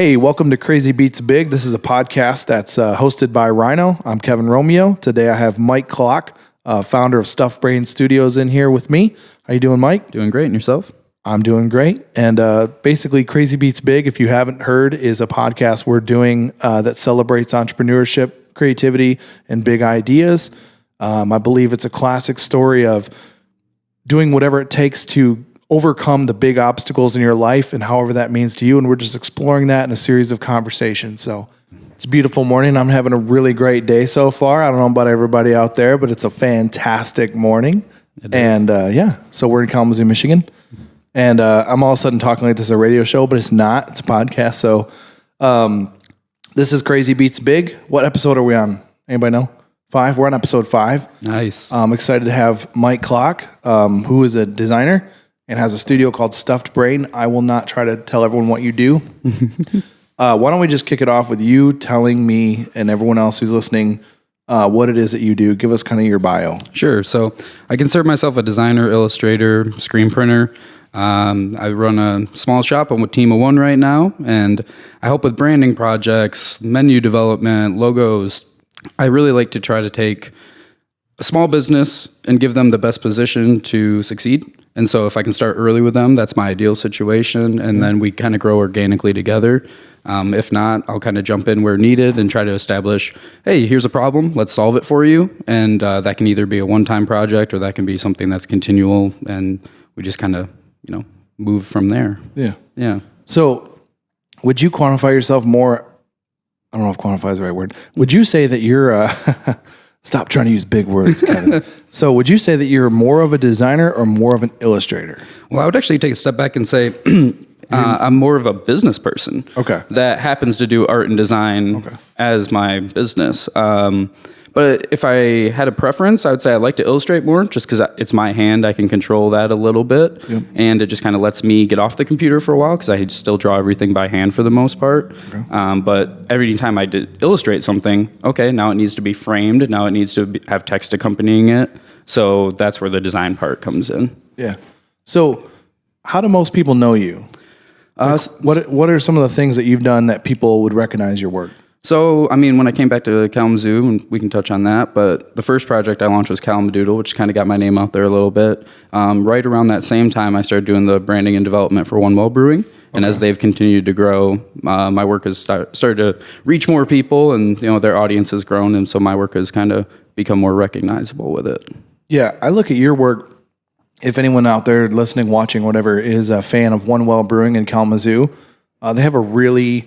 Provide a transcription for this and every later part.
Hey, welcome to Crazy Beats Big. This is a podcast that's hosted by Rhino. I'm Kevin Romeo. Today I have Mike Klok, founder of Stuffed Brain Studios, in here with me. How you doing, Mike? Doing great. And yourself? I'm doing great. And basically, Crazy Beats Big, if you haven't heard, is a podcast we're doing that celebrates entrepreneurship, creativity, and big ideas. I believe it's a classic story of doing whatever it takes to overcome the big obstacles in your life and however that means to you. And we're just exploring that in a series of conversations. So it's a beautiful morning. I'm having a really great day so far. I don't know about everybody out there, but it's a fantastic morning. And so we're in Kalamazoo, Michigan. And I'm all of a sudden talking like this is a radio show, but it's not. It's a podcast. So this is Crazy Beats Big. What episode are we on? Anybody know? 5? We're on episode 5. Nice. I'm excited to have Mike Klok, who is a designer and has a studio called Stuffed Brain. I will not try to tell everyone what you do. Why don't we just kick it off with you telling me and everyone else who's listening what it is that you do. Give us kind of your bio. Sure. So I consider myself a designer, illustrator, screen printer. I run a small shop. I'm with Team of One right now, and I help with branding projects, menu development, logos. I really like to try to take a small business and give them the best position to succeed. And so if I can start early with them, that's my ideal situation. And then we kind of grow organically together. If not, I'll kind of jump in where needed and try to establish, hey, here's a problem. Let's solve it for you. And that can either be a one-time project or that can be something that's continual. And we just kind of, move from there. Yeah. Yeah. So would you quantify yourself more? I don't know if quantify is the right word. Would you say that you're stop trying to use big words, Kevin. So would you say that you're more of a designer or more of an illustrator? Well, I would actually take a step back and say I'm more of a business person. Okay. That happens to do art and design as my business. But if I had a preference, I would say I like to illustrate more just because it's my hand. I can control that a little bit. Yep. And it just kind of lets me get off the computer for a while because I still draw everything by hand for the most part. Okay. But every time I did illustrate something, now it needs to be framed. Now it needs to have text accompanying it. So that's where the design part comes in. Yeah. So how do most people know you? What are some of the things that you've done that people would recognize your work? So, when I came back to Kalamazoo, and we can touch on that, but the first project I launched was Kalamadoodle, which kind of got my name out there a little bit. Right around that same time, I started doing the branding and development for One Well Brewing. And as they've continued to grow, my work has started to reach more people, and their audience has grown, and so my work has kind of become more recognizable with it. Yeah, I look at your work. If anyone out there listening, watching, whatever, is a fan of One Well Brewing in Kalamazoo, they have a really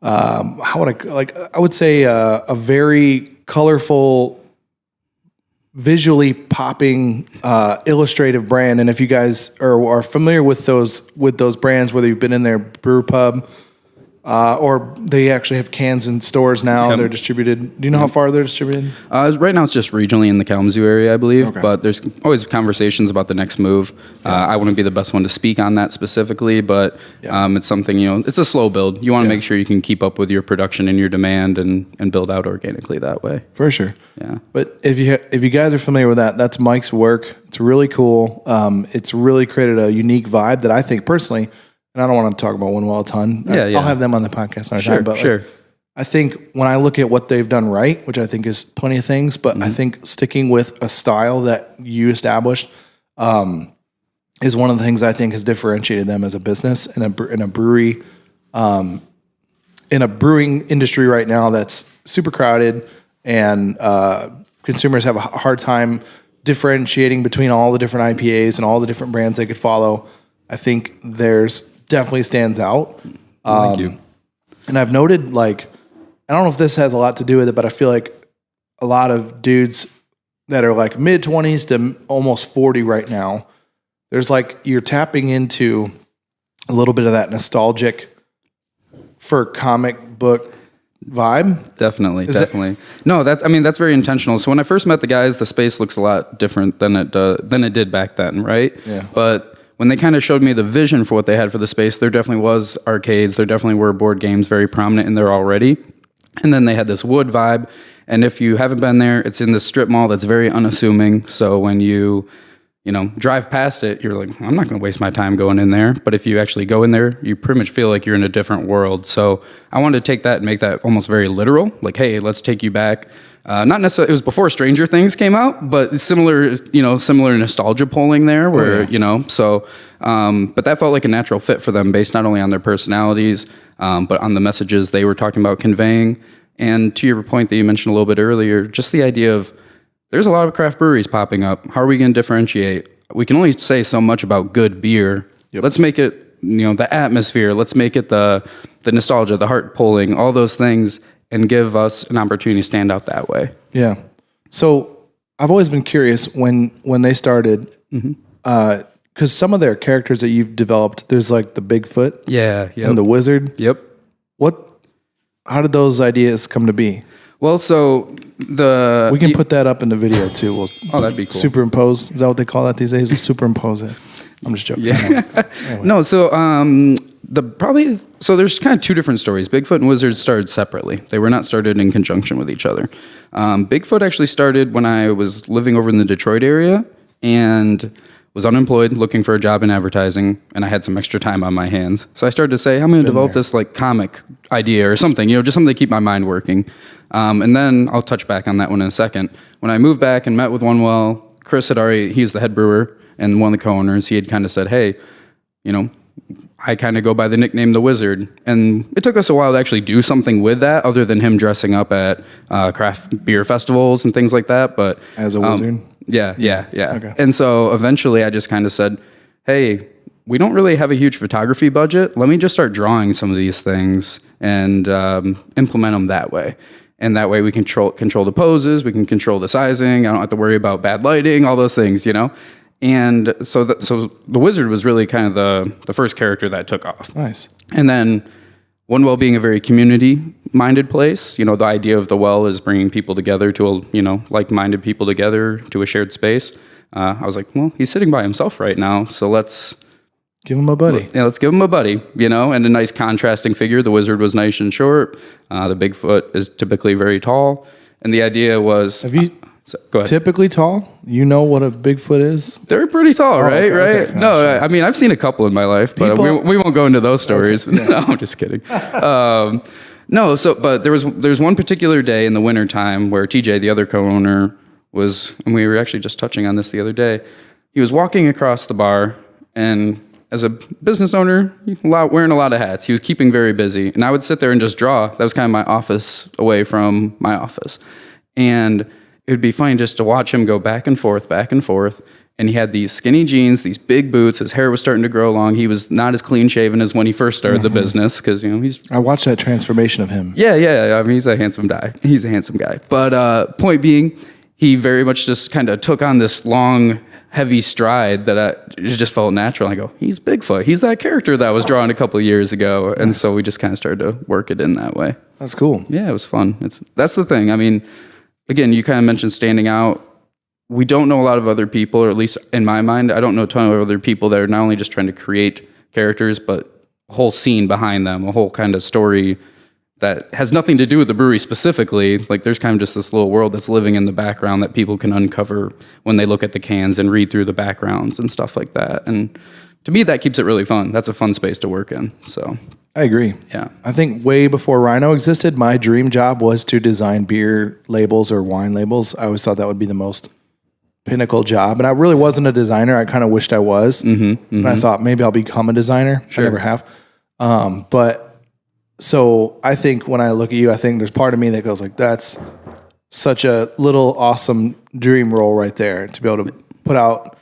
I would say a very colorful, visually popping, illustrative brand. And if you guys are familiar with those brands, whether you've been in their brew pub, or they actually have cans in stores now. Yep. They're distributed. Do you know how far they're distributed? Right now it's just regionally in the Kalamazoo area, I believe. But there's always conversations about the next move. I wouldn't be the best one to speak on that specifically, but it's something, it's a slow build. You want to make sure you can keep up with your production and your demand and build out organically that way. For sure. Yeah. But if you guys are familiar with that, that's Mike's work. It's really cool. It's really created a unique vibe that I think personally, and I don't want to talk about One Well a ton. I'll have them on the podcast another time. But I think when I look at what they've done right, which I think is plenty of things, but I think sticking with a style that you established is one of the things I think has differentiated them as a business in a brewery, in a brewing industry right now that's super crowded, and consumers have a hard time differentiating between all the different IPAs and all the different brands they could follow. I think there's definitely stands out. Thank you. And I've noted, I don't know if this has a lot to do with it, but I feel like a lot of dudes that are mid-20s to almost 40 right now, there's you're tapping into a little bit of that nostalgic for comic book vibe. Definitely. No, that's very intentional. So when I first met the guys, the space looks a lot different than it did back then, right? Yeah. But when they kind of showed me the vision for what they had for the space, there definitely was arcades. There definitely were board games very prominent in there already. And then they had this wood vibe. And if you haven't been there, it's in this strip mall that's very unassuming. So when you drive past it, you're like, I'm not going to waste my time going in there. But if you actually go in there, you pretty much feel like you're in a different world. So I wanted to take that and make that almost very literal. Like, hey, let's take you back. Not necessarily, it was before Stranger Things came out, but similar nostalgia pulling there where, but that felt like a natural fit for them based not only on their personalities, but on the messages they were talking about conveying. And to your point that you mentioned a little bit earlier, just the idea of there's a lot of craft breweries popping up. How are we going to differentiate? We can only say so much about good beer. Yep. Let's make it, the atmosphere. Let's make it the nostalgia, the heart pulling, all those things, and give us an opportunity to stand out that way. Yeah. So I've always been curious when they started, because some of their characters that you've developed, there's like the Bigfoot, and the Wizard. Yep. How did those ideas come to be? Well, so we can put that up in the video too. That'd be cool. Superimpose. Is that what they call that these days? We'll superimpose it. I'm just joking. Yeah. Anyway. No. So there's kind of two different stories. Bigfoot and Wizard started separately. They were not started in conjunction with each other. Bigfoot actually started when I was living over in the Detroit area and was unemployed, looking for a job in advertising, and I had some extra time on my hands. So I started to say, I'm going to develop this like comic idea or something, just something to keep my mind working. And then I'll touch back on that one in a second. When I moved back and met with Chris he's the head brewer and one of the co-owners, he had kind of said, hey, I kind of go by the nickname The Wizard. And it took us a while to actually do something with that other than him dressing up at craft beer festivals and things like that. But as a wizard? Yeah. Okay. And so eventually I just kind of said, hey, we don't really have a huge photography budget. Let me just start drawing some of these things and implement them that way. And that way we control the poses, we can control the sizing. I don't have to worry about bad lighting, all those things, And so the Wizard was really kind of the first character that took off. Nice. And then One Well being a very community-minded place, the idea of the well is bringing people together to like-minded people together to a shared space. I was like, well, he's sitting by himself right now, so let's give him a buddy. Yeah, let's give him a buddy, and a nice contrasting figure. The Wizard was nice and short. The Bigfoot is typically very tall. And the idea was... Have you go ahead. Typically tall? You know what a Bigfoot is? They're pretty tall, right? Okay, Right? No, sure. I mean, I've seen a couple in my life, but we won't go into those stories. Okay, yeah. No, I'm just kidding. But there's one particular day in the wintertime where TJ, the other co-owner, and we were actually just touching on this the other day. He was walking across the bar, and as a business owner, wearing a lot of hats, he was keeping very busy. And I would sit there and just draw. That was kind of my office away from my office. And it would be funny just to watch him go back and forth. And he had these skinny jeans, these big boots. His hair was starting to grow long. He was not as clean shaven as when he first started the business because, I watched that transformation of him. Yeah. I mean, he's a handsome guy. But point being, he very much just kind of took on this long, heavy stride that it just felt natural. I go, he's Bigfoot. He's that character that I was drawing a couple of years ago. And so we just kind of started to work it in that way. That's cool. Yeah, it was fun. That's the thing. I mean, again, you kind of mentioned standing out. We don't know a lot of other people, or at least in my mind, I don't know a ton of other people that are not only just trying to create characters, but a whole scene behind them, a whole kind of story that has nothing to do with the brewery specifically. Like there's kind of just this little world that's living in the background that people can uncover when they look at the cans and read through the backgrounds and stuff like that. And to me, that keeps it really fun. That's a fun space to work in. So I agree. Yeah. I think way before Rhino existed, my dream job was to design beer labels or wine labels. I always thought that would be the most pinnacle job. And I really wasn't a designer. I kind of wished I was. And I thought maybe I'll become a designer. Sure. I never have. So I think when I look at you, I think there's part of me that goes like, that's such a little awesome dream role right there to be able to put out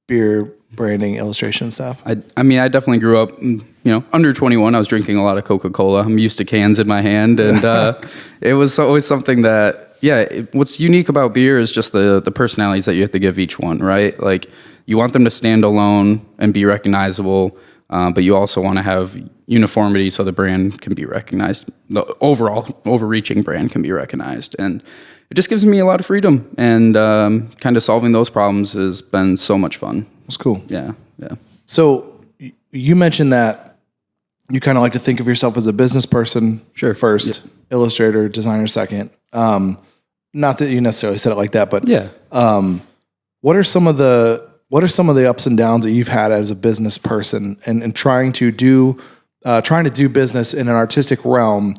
beer branding, illustration stuff. I mean, I definitely grew up, under 21. I was drinking a lot of Coca-Cola. I'm used to cans in my hand. And it was always something that, what's unique about beer is just the personalities that you have to give each one, right? Like you want them to stand alone and be recognizable. But you also want to have uniformity so the brand can be recognized. The overall overreaching brand can be recognized. And it just gives me a lot of freedom. And kind of solving those problems has been so much fun. It's cool. Yeah. So you mentioned that you kind of like to think of yourself as a business person first, illustrator, designer second. Not that you necessarily said it like that, but yeah. What are some of the what are some of the ups and downs that you've had as a business person and trying to do business in an artistic realm,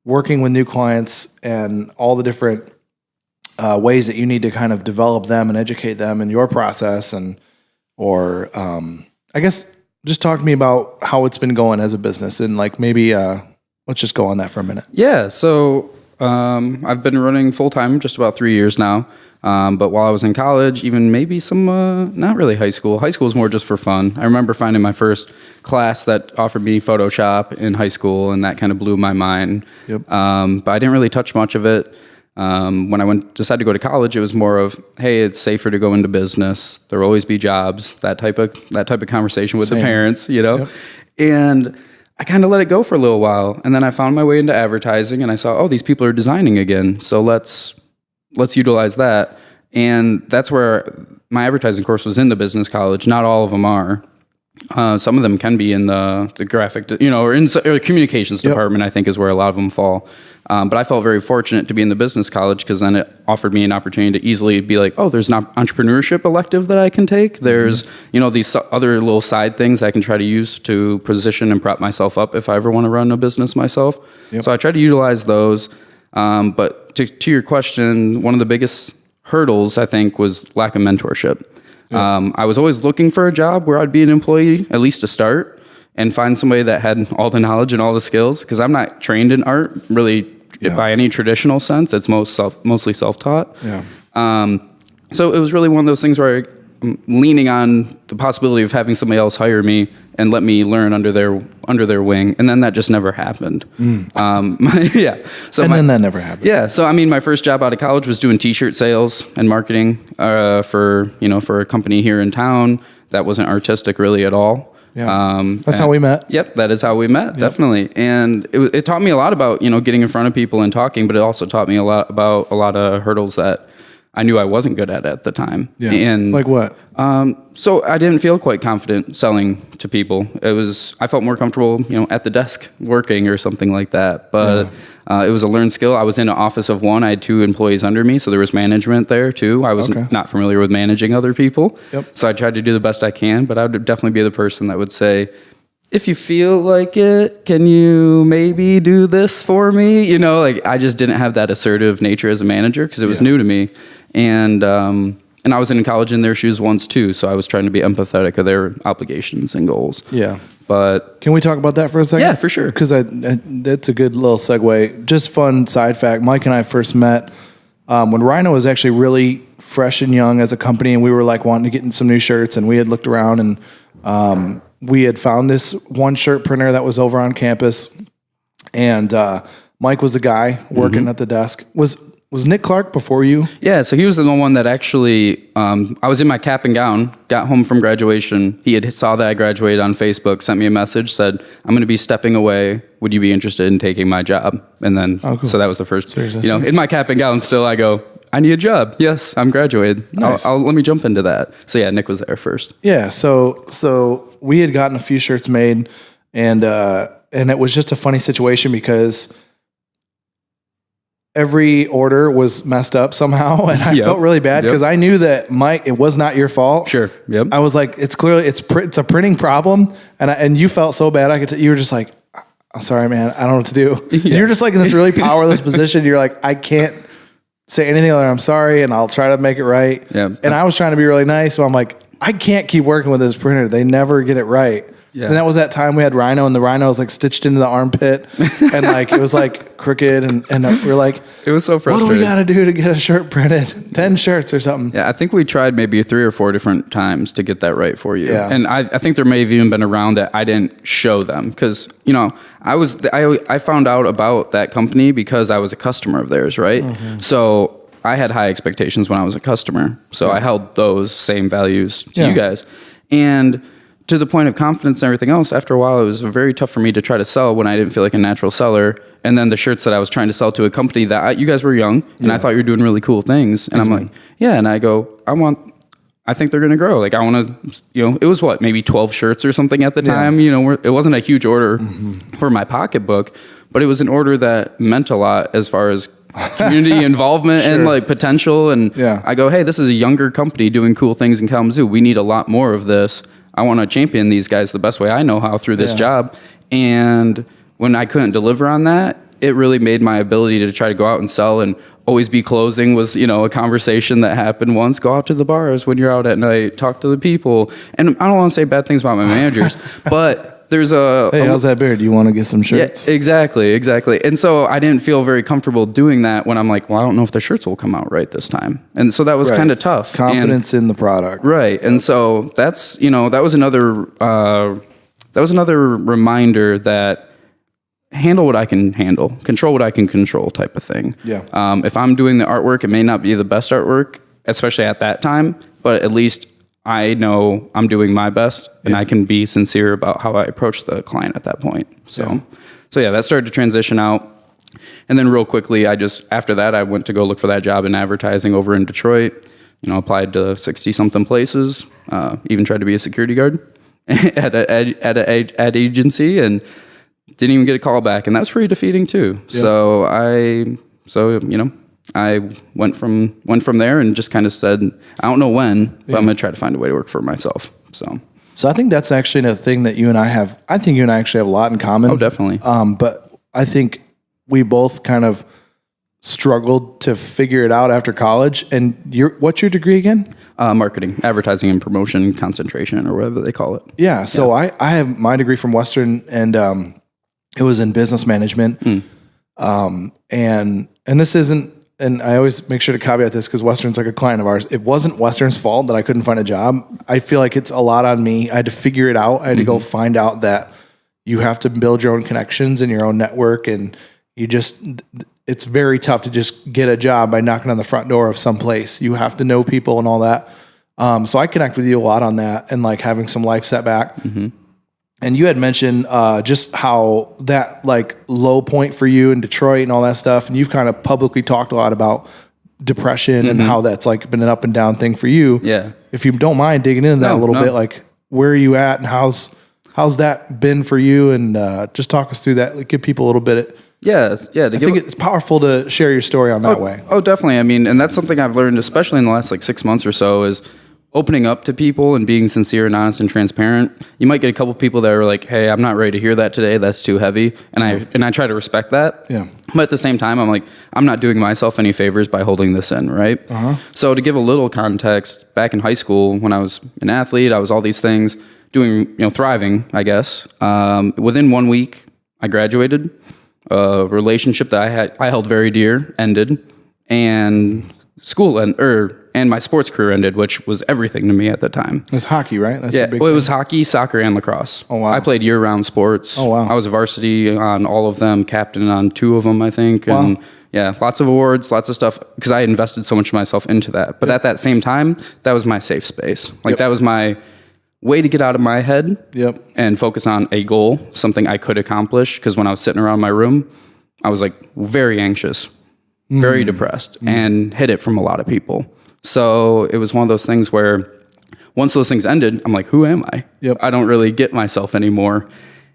working with new clients and all the different ways that you need to kind of develop them and educate them in your process or I guess just talk to me about how it's been going as a business and like maybe let's just go on that for a minute. Yeah. So I've been running full time just about 3 years now. But while I was in college, even maybe some, not really high school. High school is more just for fun. I remember finding my first class that offered me Photoshop in high school, and that kind of blew my mind. Yep. But I didn't really touch much of it. When I decided to go to college, it was more of, hey, it's safer to go into business. There will always be jobs. That type of conversation with the parents, Yep. And I kind of let it go for a little while, and then I found my way into advertising, and I saw, oh, these people are designing again, so let's utilize that. And that's where my advertising course was in the business college. Not all of them are. Some of them can be in the graphic, or in or communications department, I think is where a lot of them fall. But I felt very fortunate to be in the business college because then it offered me an opportunity to easily be like, oh, there's an entrepreneurship elective that I can take. There's, these other little side things I can try to use to position and prop myself up if I ever want to run a business myself. Yep. So I try to utilize those. But to your question, one of the biggest hurdles, I think, was lack of mentorship. Yeah. I was always looking for a job where I'd be an employee, at least to start, and find somebody that had all the knowledge and all the skills, because I'm not trained in art, really, by any traditional sense. It's mostly self-taught. Yeah. So it was really one of those things where I'm leaning on the possibility of having somebody else hire me and let me learn under their wing, and then that just never happened. Yeah. So then that never happened. Yeah. So I mean, my first job out of college was doing T-shirt sales and marketing for a company here in town that wasn't artistic really at all. Yeah. That's how we met. Yep, that is how we met, definitely. And it taught me a lot about getting in front of people and talking, but it also taught me a lot about a lot of hurdles that I knew I wasn't good at the time. Yeah. And like what? So I didn't feel quite confident selling to people. I felt more comfortable, at the desk working or something like that. But it was a learned skill. I was in an office of one. I had 2 employees under me, so there was management there too. I was not familiar with managing other people. Yep. So I tried to do the best I can, but I would definitely be the person that would say, if you feel like it, can you maybe do this for me? I just didn't have that assertive nature as a manager because it was new to me. And I was in college in their shoes once too, so I was trying to be empathetic of their obligations and goals. Yeah. But can we talk about that for a second? Yeah, for sure. Because that's a good little segue. Just fun side fact. Mike and I first met when Rhino was actually really fresh and young as a company, and we were like wanting to get in some new shirts, and we had looked around and we had found this one shirt printer that was over on campus, and Mike was the guy working at the desk. Was Nick Clark before you? Yeah, so he was the one that actually, I was in my cap and gown, got home from graduation. He had saw that I graduated on Facebook, sent me a message, said, I'm going to be stepping away. Would you be interested in taking my job? And then, so that was the first, in my cap and gown still, I go, I need a job. Yes, I'm graduated. Nice. Let me jump into that. So yeah, Nick was there first. Yeah, so we had gotten a few shirts made, and it was just a funny situation because every order was messed up somehow, and I felt really bad because I knew that Mike, it was not your fault. Sure. Yep. I was like, it's a printing problem, and you felt so bad. You were just like, I'm sorry, man, I don't know what to do. And you're just like in this really powerless position. You're like, I can't say anything other than I'm sorry, and I'll try to make it right. Yeah. And I was trying to be really nice, so I'm like, I can't keep working with this printer. They never get it right. Yeah. And that was that time we had Rhino, and the Rhino was like stitched into the armpit, and like it was like crooked, and we're like, it was so frustrating. What do we got to do to get a shirt printed? 10 shirts or something. Yeah, I think we tried maybe 3 or 4 different times to get that right for you. Yeah. And I think there may have even been around that I didn't show them because I found out about that company because I was a customer of theirs, right? Mm-hmm. So I had high expectations when I was a customer, so I held those same values to you guys, and to the point of confidence and everything else, after a while, it was very tough for me to try to sell when I didn't feel like a natural seller. And then the shirts that I was trying to sell to a company that you guys were young, and I thought you were doing really cool things. And I'm like, and I go, I think they're going to grow. Like, I want to, it was maybe 12 shirts or something at the time. It wasn't a huge order for my pocketbook, but it was an order that meant a lot as far as community involvement and like potential. And Yeah. I go, hey, this is a younger company doing cool things in Kalamazoo. We need a lot more of this. I want to champion these guys the best way I know how through this job. And when I couldn't deliver on that, it really made my ability to try to go out and sell and always be closing was, a conversation that happened once. Go out to the bars when you're out at night, talk to the people. And I don't want to say bad things about my managers, but there's Hey, how's that beer? Do you want to get some shirts? Yeah, exactly. And so I didn't feel very comfortable doing that when I'm like, well, I don't know if the shirts will come out right this time. And so that was kind of tough. Confidence in the product. Right. And so that's, that was another reminder that handle what I can handle, control what I can control type of thing. Yeah. If I'm doing the artwork, it may not be the best artwork, especially at that time, but at least I know I'm doing my best and I can be sincere about how I approach the client at that point. So that started to transition out. And then real quickly, after that, I went to go look for that job in advertising over in Detroit, applied to 60 something places, even tried to be a security guard at an ad agency and didn't even get a call back, and that was pretty defeating too. Yeah. So I went from there and just kind of said, I don't know when, but I'm going to try to find a way to work for myself. So I think that's actually a thing that you and I have. I think you and I actually have a lot in common. Oh, definitely. But I think we both kind of struggled to figure it out after college. And what's your degree again? Marketing, advertising, and promotion concentration, or whatever they call it. Yeah. So I have my degree from Western, and it was in business management. And this isn't, and I always make sure to caveat this because Western's like a client of ours. It wasn't Western's fault that I couldn't find a job. I feel like it's a lot on me. I had to figure it out. I had to go find out that you have to build your own connections and your own network. And it's very tough to just get a job by knocking on the front door of some place. You have to know people and all that. So I connect with you a lot on that and like having some life setback. And you had mentioned just how that like low point for you in Detroit and all that stuff. And you've kind of publicly talked a lot about depression and how that's like been an up and down thing for you. Yeah. If you don't mind digging into that a little bit, like where are you at and how's that been for you? And just talk us through that. Like, give people a little bit. I think it's powerful to share your story on that way. Oh, definitely. I mean, and that's something I've learned, especially in the last like 6 months or so, is opening up to people and being sincere and honest and transparent. You might get a couple people that are like, hey, I'm not ready to hear that today. That's too heavy. And I try to respect that. Yeah. But at the same time, I'm like, I'm not doing myself any favors by holding this in, right? So to give a little context, back in high school, when I was an athlete, I was all these things, doing, thriving, I guess. Within 1 week, I graduated. A relationship that I held very dear ended, and and my sports career ended, which was everything to me at the time. It's hockey, right? That's it was hockey, soccer, and lacrosse. Oh, wow. I played year-round sports. Oh, wow. I was a varsity on all of them, captain on 2 of them, I think. Wow. And yeah, lots of awards, lots of stuff, because I had invested so much of myself into that. But at that same time, that was my safe space. Like that was my way to get out of my head and focus on a goal, something I could accomplish. Because when I was sitting around my room, I was like very anxious, very depressed, and hid it from a lot of people. So it was one of those things where once those things ended, I'm like, who am I? I don't really get myself anymore.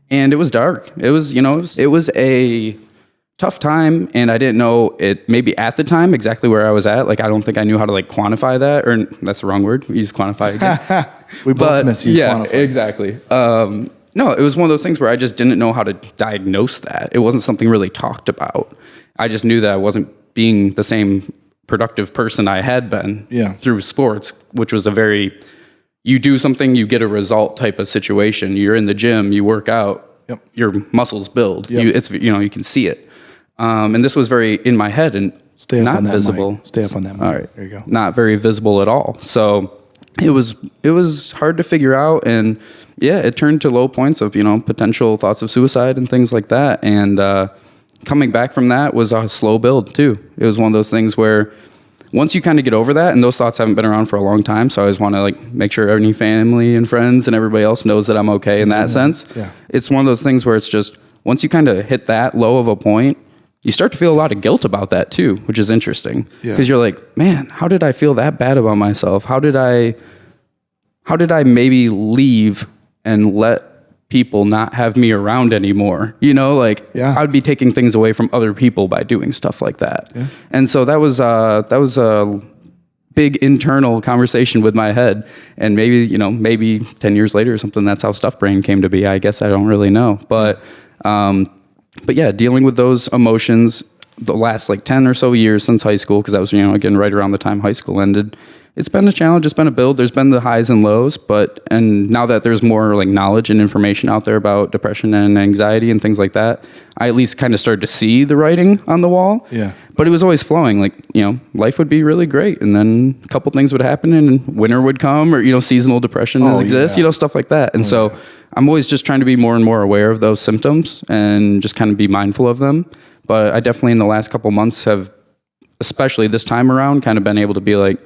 And it was dark. It was, it was a tough time, and I didn't know it maybe at the time exactly where I was at. Like, I don't think I knew how to like quantify that, or that's the wrong word. We use quantify again. We both misuse quantify. Exactly. No, it was one of those things where I just didn't know how to diagnose that. It wasn't something really talked about. I just knew that I wasn't being the same productive person I had been through sports, which was you do something, you get a result type of situation. You're in the gym, you work out, your muscles build. You can see it. And this was very in my head and not visible. Stay up on that mic. All right. There you go. Not very visible at all. So it was hard to figure out, and it turned to low points of, potential thoughts of suicide and things like that. And coming back from that was a slow build too. It was one of those things where once you kind of get over that, and those thoughts haven't been around for a long time, so I always want to like make sure any family and friends and everybody else knows that I'm okay in that sense. Yeah. It's one of those things where it's just, once you kind of hit that low of a point, you start to feel a lot of guilt about that too, which is interesting. Because you're like, man, how did I feel that bad about myself? How did I maybe leave and let people not have me around anymore. You know, like I would be taking things away from other people by doing stuff like that. Yeah. And so that was a big internal conversation with my head. And maybe 10 years later or something, that's how Stuff Brain came to be. I guess I don't really know. But yeah, dealing with those emotions the last like 10 or so years since high school, because that was, again, right around the time high school ended. It's been a challenge. It's been a build. There's been the highs and lows, and now that there's more like knowledge and information out there about depression and anxiety and things like that, I at least kind of started to see the writing on the wall. Yeah. But it was always flowing. Like, life would be really great, and then a couple things would happen, and winter would come, or seasonal depression exists, stuff like that. And so I'm always just trying to be more and more aware of those symptoms and just kind of be mindful of them. But I definitely in the last couple months have, especially this time around, kind of been able to be like,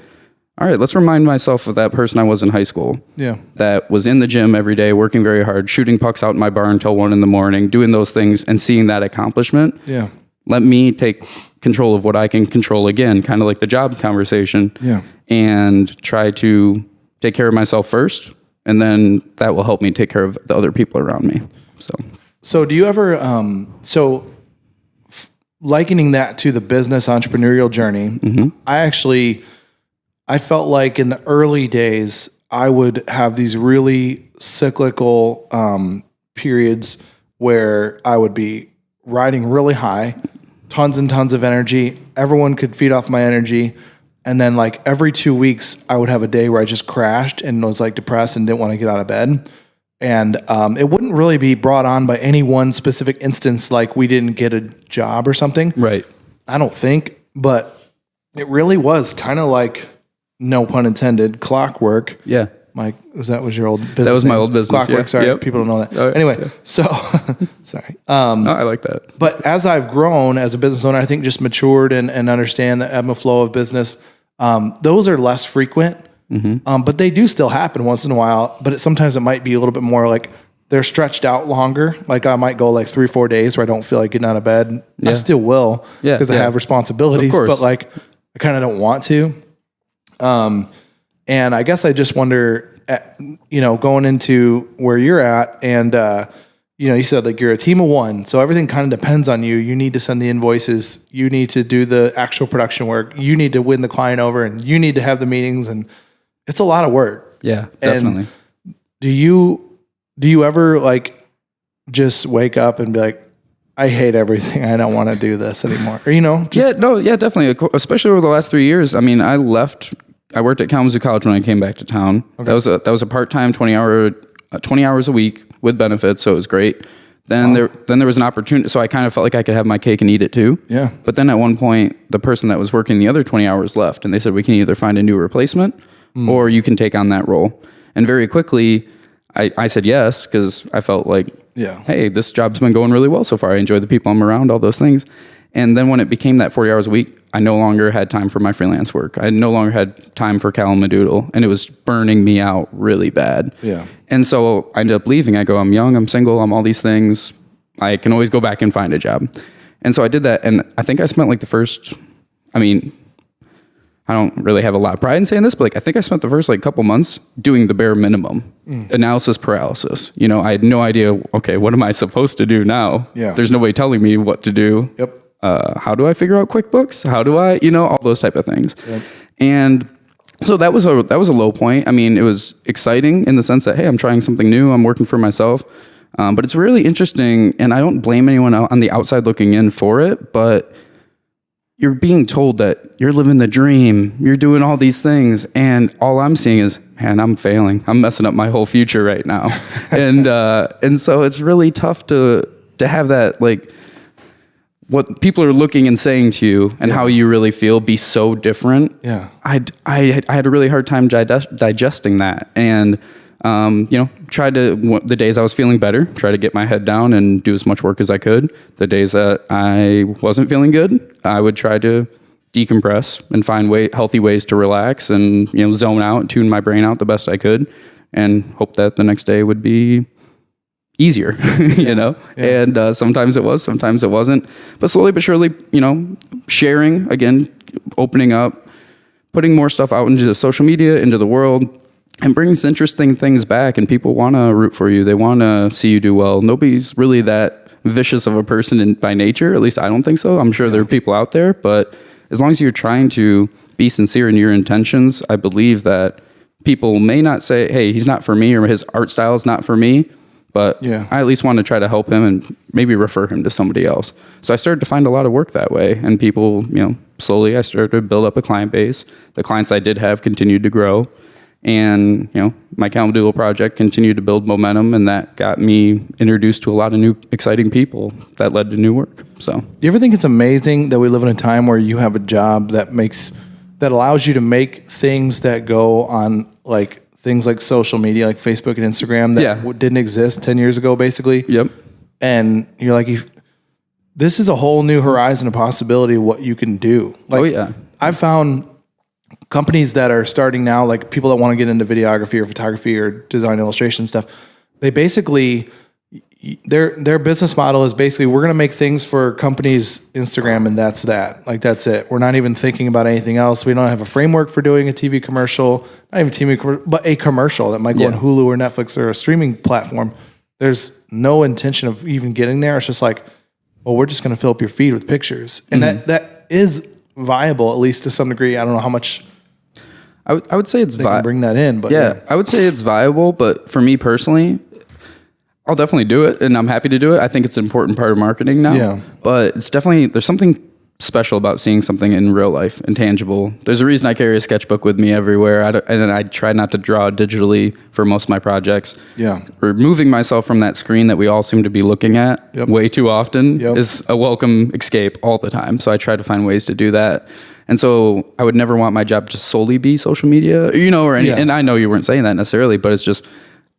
all right, let's remind myself of that person I was in high school. Yeah. That was in the gym every day, working very hard, shooting pucks out in my bar until 1 a.m, doing those things and seeing that accomplishment. Yeah. Let me take control of what I can control again, kind of like the job conversation. Yeah. And try to take care of myself first. And then that will help me take care of the other people around me. So do you ever, likening that to the business entrepreneurial journey, I felt like in the early days, I would have these really cyclical periods where I would be riding really high, tons and tons of energy. Everyone could feed off my energy. And then like every 2 weeks, I would have a day where I just crashed and was like depressed and didn't want to get out of bed. And it wouldn't really be brought on by any one specific instance, like we didn't get a job or something. Right. I don't think, but it really was kind of like, no pun intended, clockwork. Yeah. Mike, was your old business? That was my old business. Clockwork, yeah. sorry. Yep. People don't know that. Anyway, so, sorry. No, I like that. But as I've grown as a business owner, I think just matured and understand the ebb and flow of business, those are less frequent, but they do still happen once in a while. But sometimes it might be a little bit more like they're stretched out longer. Like I might go like 3-4 days where I don't feel like getting out of bed. Yeah. I still will because I have responsibilities, but like I kind of don't want to. And I guess I just wonder, going into where you're at and, you said like you're a team of one, so everything kind of depends on you. You need to send the invoices. You need to do the actual production work. You need to win the client over and you need to have the meetings, and it's a lot of work. Yeah, definitely. And do you ever like just wake up and be like, I hate everything. I don't want to do this anymore. Or, definitely. Especially over the last 3 years. I mean, I worked at Kalamazoo College when I came back to town. Okay. That was a part-time 20 hours a week with benefits. So it was great. Then there was an opportunity. So I kind of felt like I could have my cake and eat it too. Yeah. But then at one point, the person that was working the other 20 hours left, and they said, we can either find a new replacement or you can take on that role. And very quickly, I said yes, because I felt like, hey, this job's been going really well so far. I enjoy the people I'm around, all those things. And then when it became that 40 hours a week, I no longer had time for my freelance work. I no longer had time for Kalamadoodle, and it was burning me out really bad. Yeah. And so I ended up leaving. I go, I'm young, I'm single, I'm all these things. I can always go back and find a job. And so I did that, and I think I spent like the first, I don't really have a lot of pride in saying this, but like I think I spent the first like couple months doing the bare minimum, analysis paralysis. I had no idea, okay, what am I supposed to do now? Yeah. There's nobody telling me what to do. Yep. How do I figure out QuickBooks? How do I, all those type of things. Yep. And so that was a low point. I mean, it was exciting in the sense that, hey, I'm trying something new. I'm working for myself. But it's really interesting, and I don't blame anyone on the outside looking in for it, but you're being told that you're living the dream, you're doing all these things, and all I'm seeing is, man, I'm failing. I'm messing up my whole future right now. And so it's really tough to have that, like, what people are looking and saying to you and how you really feel be so different. Yeah. I had a really hard time digesting that. And, tried to, the days I was feeling better, try to get my head down and do as much work as I could. The days that I wasn't feeling good, I would try to decompress and find healthy ways to relax and, zone out and tune my brain out the best I could and hope that the next day would be easier, Yeah. And sometimes it was, sometimes it wasn't. But slowly but surely, sharing, again, opening up, putting more stuff out into the social media, into the world, and brings interesting things back, and people want to root for you. They want to see you do well. Nobody's really that vicious of a person by nature. At least I don't think so. I'm sure there are people out there, but as long as you're trying to be sincere in your intentions, I believe that people may not say, hey, he's not for me, or his art style is not for me, but I at least want to try to help him and maybe refer him to somebody else. So I started to find a lot of work that way, and people, slowly I started to build up a client base. The clients I did have continued to grow. And, my Kalamadoodle project continued to build momentum, and that got me introduced to a lot of new, exciting people that led to new work. So, do you ever think it's amazing that we live in a time where you have a job that allows you to make things that go on things like social media, like Facebook and Instagram that didn't exist 10 years ago, basically? Yep. And you're like, this is a whole new horizon of possibility of what you can do. I've found companies that are starting now, like people that want to get into videography or photography or design illustration stuff, they basically, their business model is basically, we're going to make things for companies' Instagram, and that's that. That's it. We're not even thinking about anything else. We don't have a framework for doing a TV commercial, not even TV commercial, but a commercial that might go on Hulu or Netflix or a streaming platform. There's no intention of even getting there. It's just like, well, we're just going to fill up your feed with pictures. And that is viable, at least to some degree. I don't know how much I would say it's viable. Bring that in, but I would say it's viable. But for me personally, I'll definitely do it, and I'm happy to do it. I think it's an important part of marketing now. Yeah. But it's definitely, there's something special about seeing something in real life and tangible. There's a reason I carry a sketchbook with me everywhere, and I try not to draw digitally for most of my projects. Yeah. Removing myself from that screen that we all seem to be looking at way too often is a welcome escape all the time. So I try to find ways to do that. And so I would never want my job to solely be social media, or any, and I know you weren't saying that necessarily, but it's just,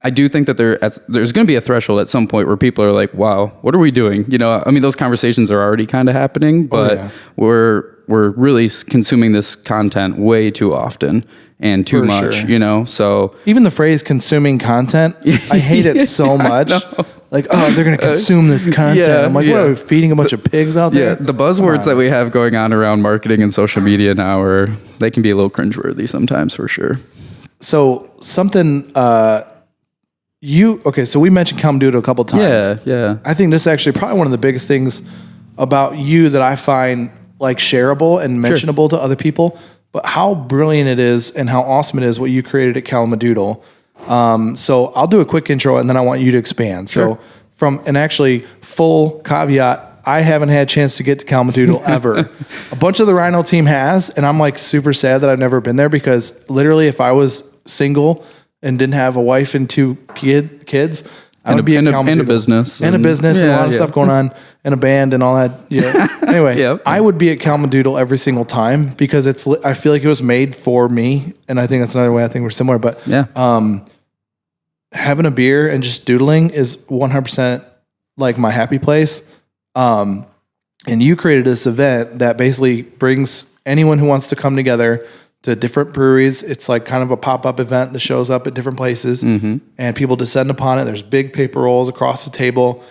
I do think that there's going to be a threshold at some point where people are like, wow, what are we doing? Those conversations are already kind of happening, but we're really consuming this content way too often and too much, so. Even the phrase consuming content, I hate it so much. Like, oh, they're going to consume this content. I'm like, what, are we feeding a bunch of pigs out there? Yeah, the buzzwords that we have going on around marketing and social media now they can be a little cringeworthy sometimes, for sure. So something, so we mentioned Kalamadoodle a couple times. Yeah. I think this is actually probably one of the biggest things about you that I find shareable and mentionable to other people, but how brilliant it is and how awesome it is what you created at Kalamadoodle. So I'll do a quick intro and then I want you to expand. So from an actually full caveat, I haven't had a chance to get to Kalamadoodle ever. A bunch of the Rhino team has, and I'm super sad that I've never been there, because literally if I was single and didn't have a wife and two kids, I would be at Kalamadoodle. And a business. And a business and a lot of stuff going on, and a band and all that. Yeah. Anyway, I would be at Kalamadoodle every single time, because I feel like it was made for me. And I think that's another way I think we're similar. But having a beer and just doodling is 100% my happy place. And you created this event that basically brings anyone who wants to come together to different breweries. It's kind of a pop-up event that shows up at different places, and people descend upon it. There's big paper rolls across the table.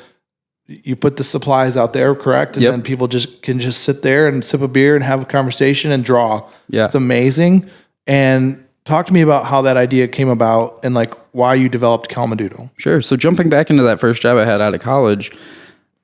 You put the supplies out there, correct? And then people can sit there and sip a beer and have a conversation and draw. Yeah. It's amazing. And talk to me about how that idea came about and why you developed Kalamadoodle. Sure. So jumping back into that first job I had out of college,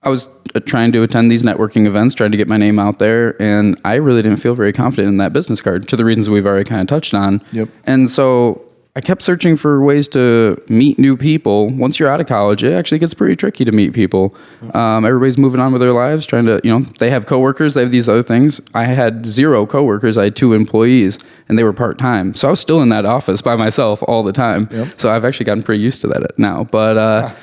I was trying to attend these networking events, trying to get my name out there, and I really didn't feel very confident in that business card, to the reasons we've already kind of touched on. Yep. And so I kept searching for ways to meet new people. Once you're out of college, it actually gets pretty tricky to meet people. Everybody's moving on with their lives, trying to, they have coworkers, they have these other things. I had 0 coworkers. I had 2 employees, and they were part-time. So I was still in that office by myself all the time. Yep. So I've actually gotten pretty used to that now. But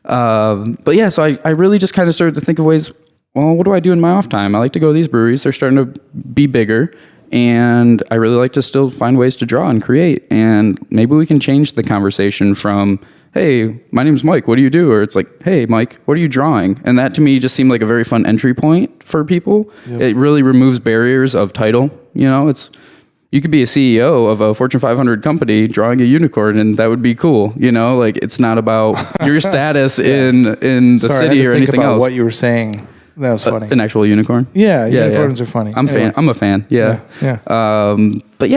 so I really just kind of started to think of ways, well, what do I do in my off time? I like to go to these breweries. They're starting to be bigger, and I really like to still find ways to draw and create. And maybe we can change the conversation from, hey, my name's Mike, what do you do? Or it's like, hey, Mike, what are you drawing? And that to me just seemed like a very fun entry point for people. Yep. It really removes barriers of title. You could be a CEO of a Fortune 500 company drawing a unicorn, and that would be cool. It's not about your status in the city or anything else. What you were saying, that was funny. An actual unicorn. Yeah, unicorns are funny. I'm a fan. Yeah.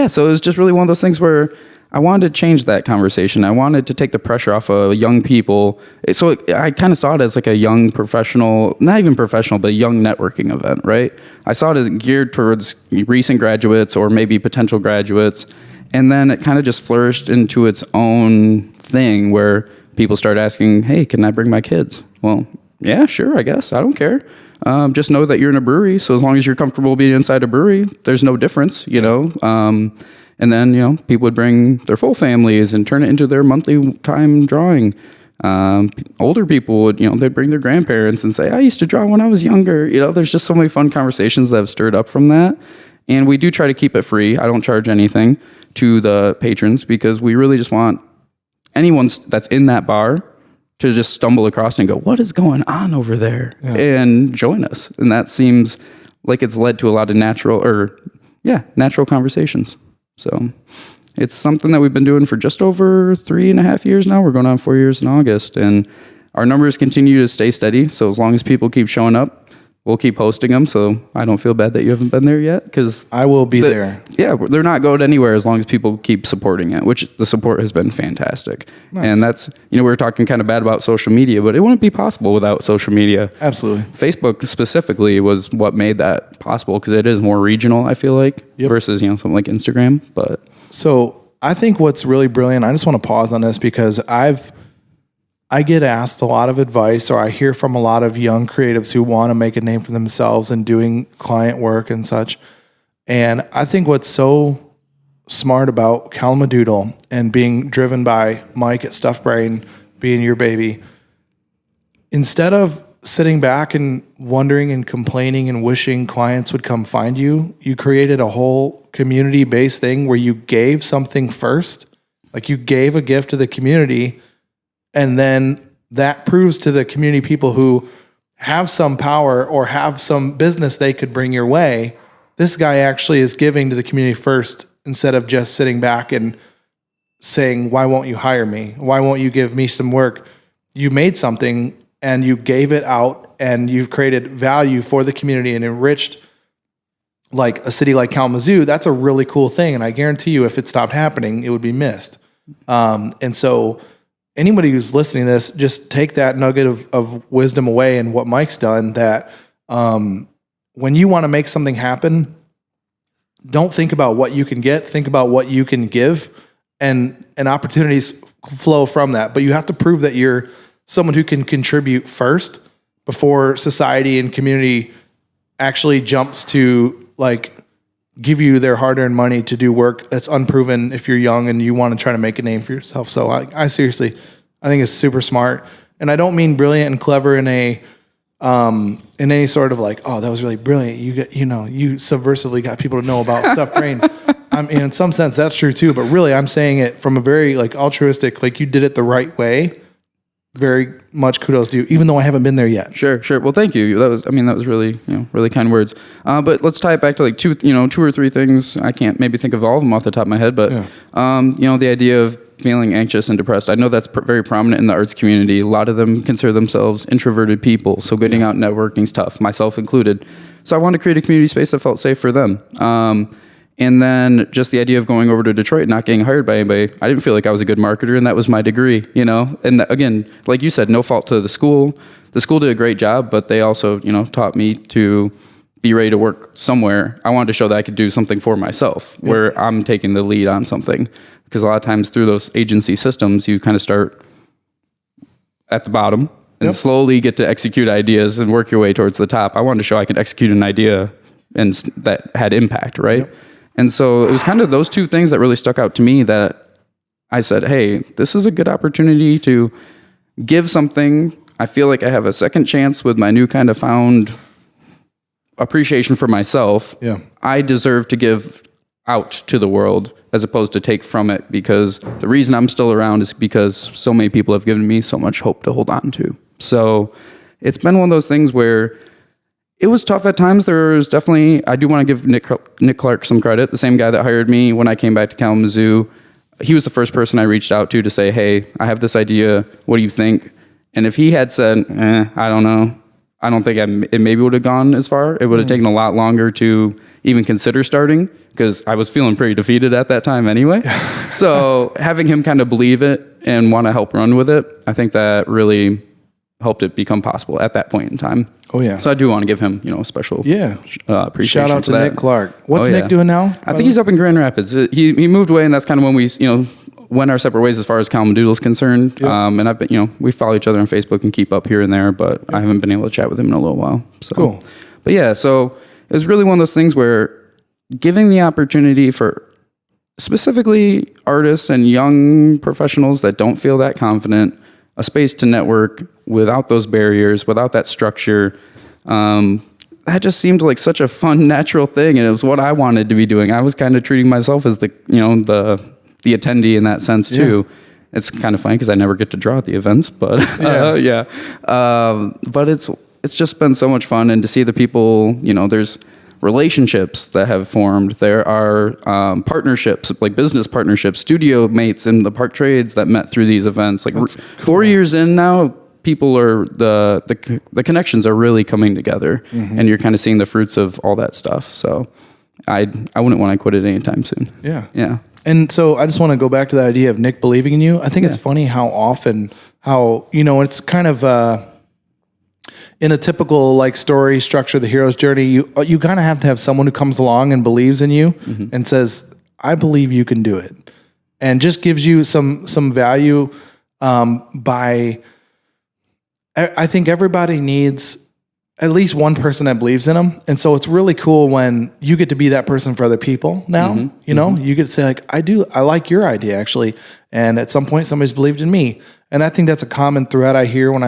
So it was just really one of those things where I wanted to change that conversation. I wanted to take the pressure off of young people. So I kind of saw it as like a young professional, not even professional, but a young networking event, right? I saw it as geared towards recent graduates or maybe potential graduates. And then it kind of just flourished into its own thing where people started asking, hey, can I bring my kids? Well, yeah, sure, I guess. I don't care. Just know that you're in a brewery. So as long as you're comfortable being inside a brewery, there's no difference, you know? And then, people would bring their full families and turn it into their monthly time drawing. Older people would, they'd bring their grandparents and say, I used to draw when I was younger. There's just so many fun conversations that have stirred up from that. And we do try to keep it free. I don't charge anything to the patrons because we really just want anyone that's in that bar to just stumble across and go, what is going on over there? Yeah. And join us. And that seems like it's led to a lot of natural conversations. So it's something that we've been doing for just over 3.5 years now. We're going on 4 years in August, and our numbers continue to stay steady. So as long as people keep showing up, we'll keep hosting them. So I don't feel bad that you haven't been there yet, because I will be there. Yeah, they're not going anywhere as long as people keep supporting it, which the support has been fantastic. Nice. And that's, we were talking kind of bad about social media, but it wouldn't be possible without social media. Absolutely. Facebook specifically was what made that possible, because it is more regional, I feel like, versus, something like Instagram. But so I think what's really brilliant, I just want to pause on this because I get asked a lot of advice, or I hear from a lot of young creatives who want to make a name for themselves and doing client work and such. And I think what's so smart about Kalamadoodle and being driven by Mike at Stuff Brain being your baby, instead of sitting back and wondering and complaining and wishing clients would come find you, you created a whole community-based thing where you gave something first. Like you gave a gift to the community, and then that proves to the community people who have some power or have some business they could bring your way, this guy actually is giving to the community first instead of just sitting back and saying, why won't you hire me? Why won't you give me some work? You made something and you gave it out, and you've created value for the community and enriched like a city like Kalamazoo. That's a really cool thing. And I guarantee you, if it stopped happening, it would be missed. And so anybody who's listening to this, just take that nugget of wisdom away and what Mike's done, that when you want to make something happen, don't think about what you can get, think about what you can give, and opportunities flow from that. But you have to prove that you're someone who can contribute first before society and community actually jumps to like give you their hard-earned money to do work that's unproven if you're young and you want to try to make a name for yourself. So I seriously, I think it's super smart. And I don't mean brilliant and clever in any sort of like, oh, that was really brilliant. You subversively got people to know about Stuff Brain. I mean, in some sense that's true too, but really I'm saying it from a very like altruistic, like you did it the right way. Very much kudos to you, even though I haven't been there yet. Sure. Well, thank you. That was really, really kind words. But let's tie it back to like two or three things. I can't maybe think of all of them off the top of my head, but, the idea of feeling anxious and depressed. I know that's very prominent in the arts community. A lot of them consider themselves introverted people. So getting out networking is tough, myself included. So I wanted to create a community space that felt safe for them. And then just the idea of going over to Detroit and not getting hired by anybody. I didn't feel like I was a good marketer, and that was my degree, And again, like you said, no fault to the school. The school did a great job, but they also, taught me to be ready to work somewhere. I wanted to show that I could do something for myself, where I'm taking the lead on something. Because a lot of times through those agency systems, you kind of start at the bottom and slowly get to execute ideas and work your way towards the top. I wanted to show I could execute an idea and that had impact, right? Yep. And so it was kind of those two things that really stuck out to me, that I said, hey, this is a good opportunity to give something. I feel like I have a second chance with my new kind of found appreciation for myself. Yeah. I deserve to give out to the world as opposed to take from it, because the reason I'm still around is because so many people have given me so much hope to hold on to. So it's been one of those things where it was tough at times. There was definitely, I do want to give Nick Clark some credit, the same guy that hired me when I came back to Kalamazoo. He was the first person I reached out to say, hey, I have this idea. What do you think? And if he had said, I don't know, I don't think it maybe would have gone as far. It would have taken a lot longer to even consider starting because I was feeling pretty defeated at that time anyway. So having him kind of believe it and want to help run with it, I think that really helped it become possible at that point in time. Oh yeah. So I do want to give him, a special appreciation. Shout out to for that. Nick Clark. What's Nick doing now? I think he's up in Grand Rapids. He moved away, and that's kind of when we, went our separate ways as far as Kalamadoodle is concerned. Yep. And I've been, we follow each other on Facebook and keep up here and there, but I haven't been able to chat with him in a little while. So. Cool. But yeah, so it was really one of those things where giving the opportunity for specifically artists and young professionals that don't feel that confident, a space to network without those barriers, without that structure, that just seemed like such a fun, natural thing. And it was what I wanted to be doing. I was kind of treating myself as the attendee in that sense too. Yeah. It's kind of funny because I never get to draw at the events, but but it's just been so much fun. And to see the people, there's relationships that have formed. There are partnerships, like business partnerships, studio mates in the park trades that met through these events. Like That's 4 years in now, people are the connections are really coming together, and you're kind of seeing the fruits of all that stuff. So I wouldn't want to quit it anytime soon. Yeah. And so I just want to go back to the idea of Nick believing in you. I think it's funny how often, it's kind of in a typical like story structure, the hero's journey, you kind of have to have someone who comes along and believes in you and says, I believe you can do it. And just gives you some value I think everybody needs at least one person that believes in them. And so it's really cool when you get to be that person for other people now, you get to say like, I like your idea actually. And at some point somebody's believed in me. And I think that's a common thread I hear when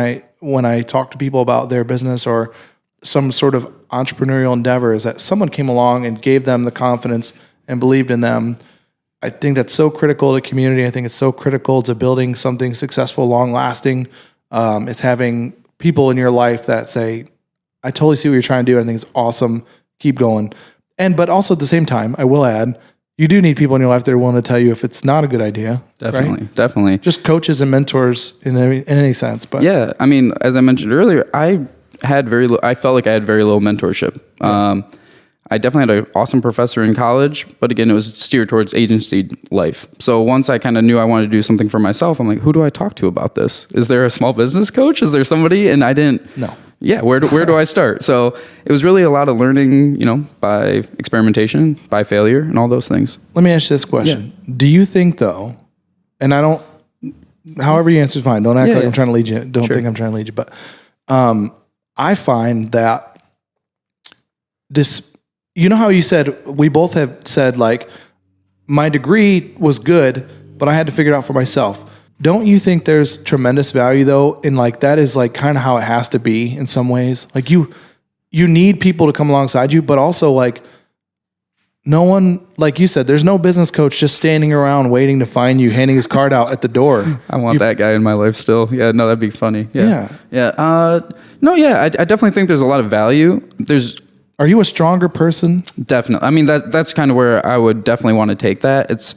I talk to people about their business or some sort of entrepreneurial endeavor is that someone came along and gave them the confidence and believed in them. I think that's so critical to community. I think it's so critical to building something successful, long lasting. It's having people in your life that say, I totally see what you're trying to do. I think it's awesome. Keep going. But also at the same time, I will add, you do need people in your life that are willing to tell you if it's not a good idea. Definitely. Just coaches and mentors in any sense. But yeah, I mean, as I mentioned earlier, I felt like I had very little mentorship. Yeah. I definitely had an awesome professor in college, but again, it was steered towards agency life. So once I kind of knew I wanted to do something for myself, I'm like, who do I talk to about this? Is there a small business coach? Is there somebody? And I didn't. No. Yeah, where do I start? So it was really a lot of learning, by experimentation, by failure, and all those things. Let me ask you this question. Yeah. Do you think though, and however you answer is fine. Don't act like I'm trying to lead you. Don't think I'm trying to lead you. But I find that this, how you said, we both have said like, my degree was good, but I had to figure it out for myself. Don't you think there's tremendous value though in like that is like kind of how it has to be in some ways? Like you need people to come alongside you, but also like no one, like you said, there's no business coach just standing around waiting to find you, handing his card out at the door. I want that guy in my life still. Yeah, no, that'd be funny. Yeah. I definitely think there's a lot of value. Are you a stronger person? Definitely. I mean, that's kind of where I would definitely want to take that.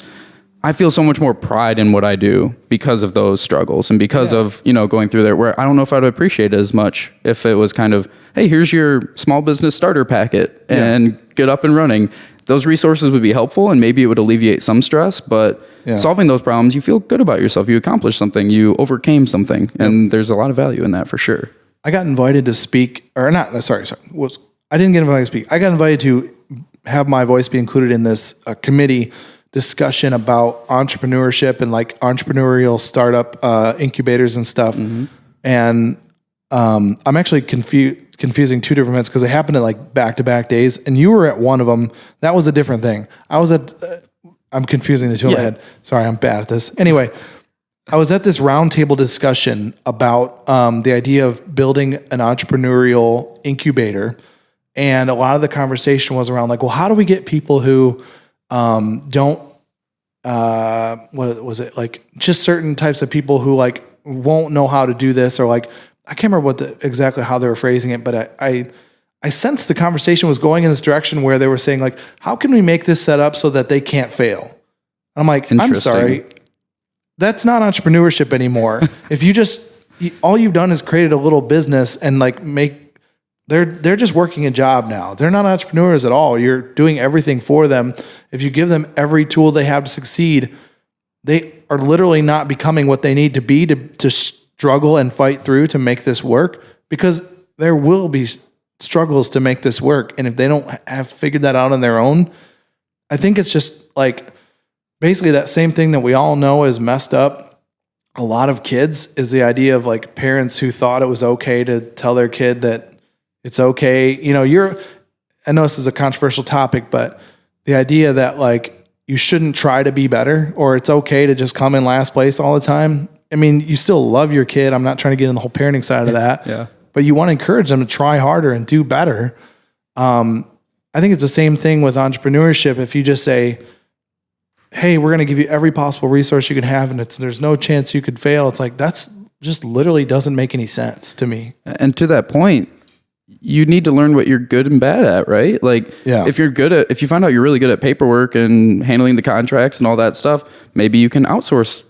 I feel so much more pride in what I do because of those struggles and because of, going through there where I don't know if I'd appreciate it as much if it was kind of, hey, here's your small business starter packet and get up and running. Those resources would be helpful and maybe it would alleviate some stress, but solving those problems, you feel good about yourself. You accomplished something, you overcame something, and there's a lot of value in that for sure. I got invited to speak, or not, sorry. I didn't get invited to speak. I got invited to have my voice be included in this committee discussion about entrepreneurship and like entrepreneurial startup incubators and stuff. And I'm actually confusing two different events because they happened at like back-to-back days, and you were at one of them. That was a different thing. I'm confusing the two in my head. Sorry, I'm bad at this. Anyway, I was at this roundtable discussion about the idea of building an entrepreneurial incubator, and a lot of the conversation was around like, well, how do we get people who don't what was it, like just certain types of people who like won't know how to do this, or like I can't remember exactly how they were phrasing it, but I sensed the conversation was going in this direction where they were saying like, how can we make this set up so that they can't fail? I'm like, I'm sorry, that's not entrepreneurship anymore. If you all you've done is created a little business and like they're just working a job now. They're not entrepreneurs at all. You're doing everything for them. If you give them every tool they have to succeed, they are literally not becoming what they need to be to struggle and fight through to make this work, because there will be struggles to make this work. And if they don't have figured that out on their own, I think it's just like basically that same thing that we all know is messed up a lot of kids, is the idea of like parents who thought it was okay to tell their kid that it's okay. You know, I know this is a controversial topic, but the idea that like you shouldn't try to be better, or it's okay to just come in last place all the time. I mean, you still love your kid. I'm not trying to get in the whole parenting side of that. Yeah. But you want to encourage them to try harder and do better. I think it's the same thing with entrepreneurship. If you just say, hey, we're going to give you every possible resource you can have, and there's no chance you could fail. It's like, that's just literally doesn't make any sense to me. And to that point, you need to learn what you're good and bad at, right? Like, if you find out you're really good at paperwork and handling the contracts and all that stuff, maybe you can outsource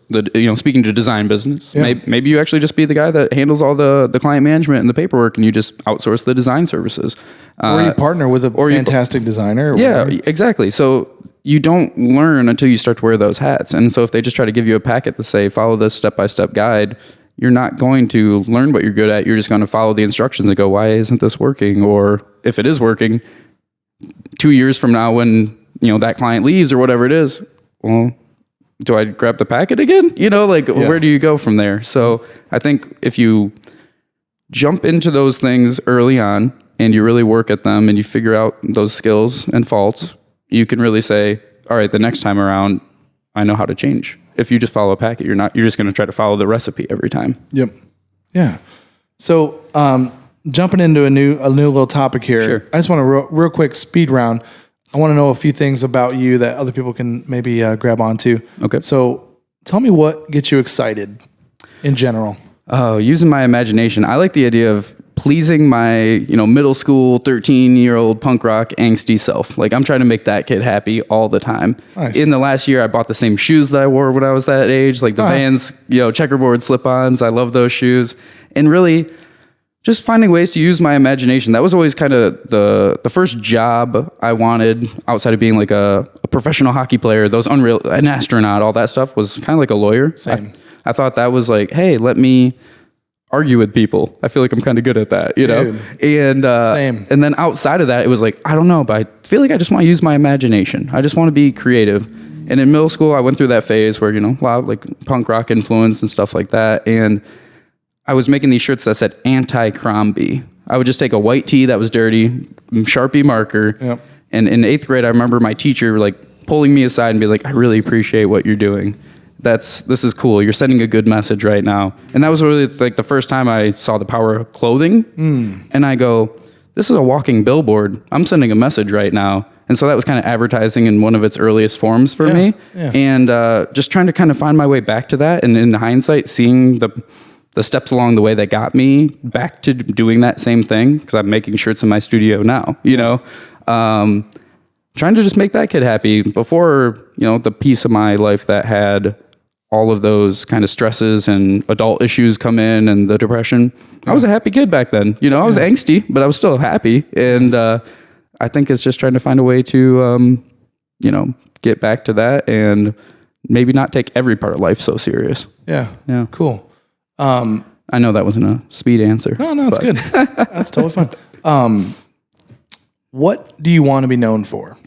speaking to design business. Yeah. Maybe you actually just be the guy that handles all the client management and the paperwork, and you just outsource the design services. Or you partner with a fantastic designer. Yeah, exactly. So you don't learn until you start to wear those hats. And so if they just try to give you a packet to say, follow this step-by-step guide, you're not going to learn what you're good at. You're just going to follow the instructions and go, why isn't this working? Or if it is working, 2 years from now when, that client leaves or whatever it is, well, do I grab the packet again? Where do you go from there? So I think if you jump into those things early on and you really work at them and you figure out those skills and faults, you can really say, all right, the next time around, I know how to change. If you just follow a packet, you're just going to try to follow the recipe every time. Yep. Yeah. So, jumping into a new little topic here. Sure. I just want to real quick speed round. I want to know a few things about you that other people can maybe grab onto. Okay. So tell me what gets you excited in general. Oh, using my imagination. I like the idea of pleasing my, middle school, 13-year-old punk rock angsty self. Like, I'm trying to make that kid happy all the time. Nice. In the last year, I bought the same shoes that I wore when I was that age, like the Vans, checkerboard slip-ons. I love those shoes. And really just finding ways to use my imagination. That was always kind of the first job I wanted outside of being like a professional hockey player, an astronaut, all that stuff was kind of like a lawyer. Same. I thought that was like, hey, let me argue with people. I feel like I'm kind of good at that, know? And Same. And then outside of that, it was like, I don't know, but I feel like I just want to use my imagination. I just want to be creative. And in middle school, I went through that phase where, a lot of like punk rock influence and stuff like that. And I was making these shirts that said anti-Crombie. I would just take a white tee that was dirty, Sharpie marker. Yep. And in 8th grade, I remember my teacher like pulling me aside and be like, I really appreciate what you're doing. This is cool. You're sending a good message right now. And that was really like the first time I saw the power of clothing. And I go, this is a walking billboard. I'm sending a message right now. And so that was kind of advertising in one of its earliest forms for me. Yeah. And just trying to kind of find my way back to that. And in hindsight, seeing the steps along the way that got me back to doing that same thing, because I'm making shirts in my studio now, trying to just make that kid happy before, the piece of my life that had all of those kind of stresses and adult issues come in and the depression. I was a happy kid back then. I was angsty, but I was still happy. And I think it's just trying to find a way to, get back to that and maybe not take every part of life so serious. Yeah. Yeah. Cool. I know that wasn't a speed answer. No, it's good. That's totally fine. What do you want to be known for?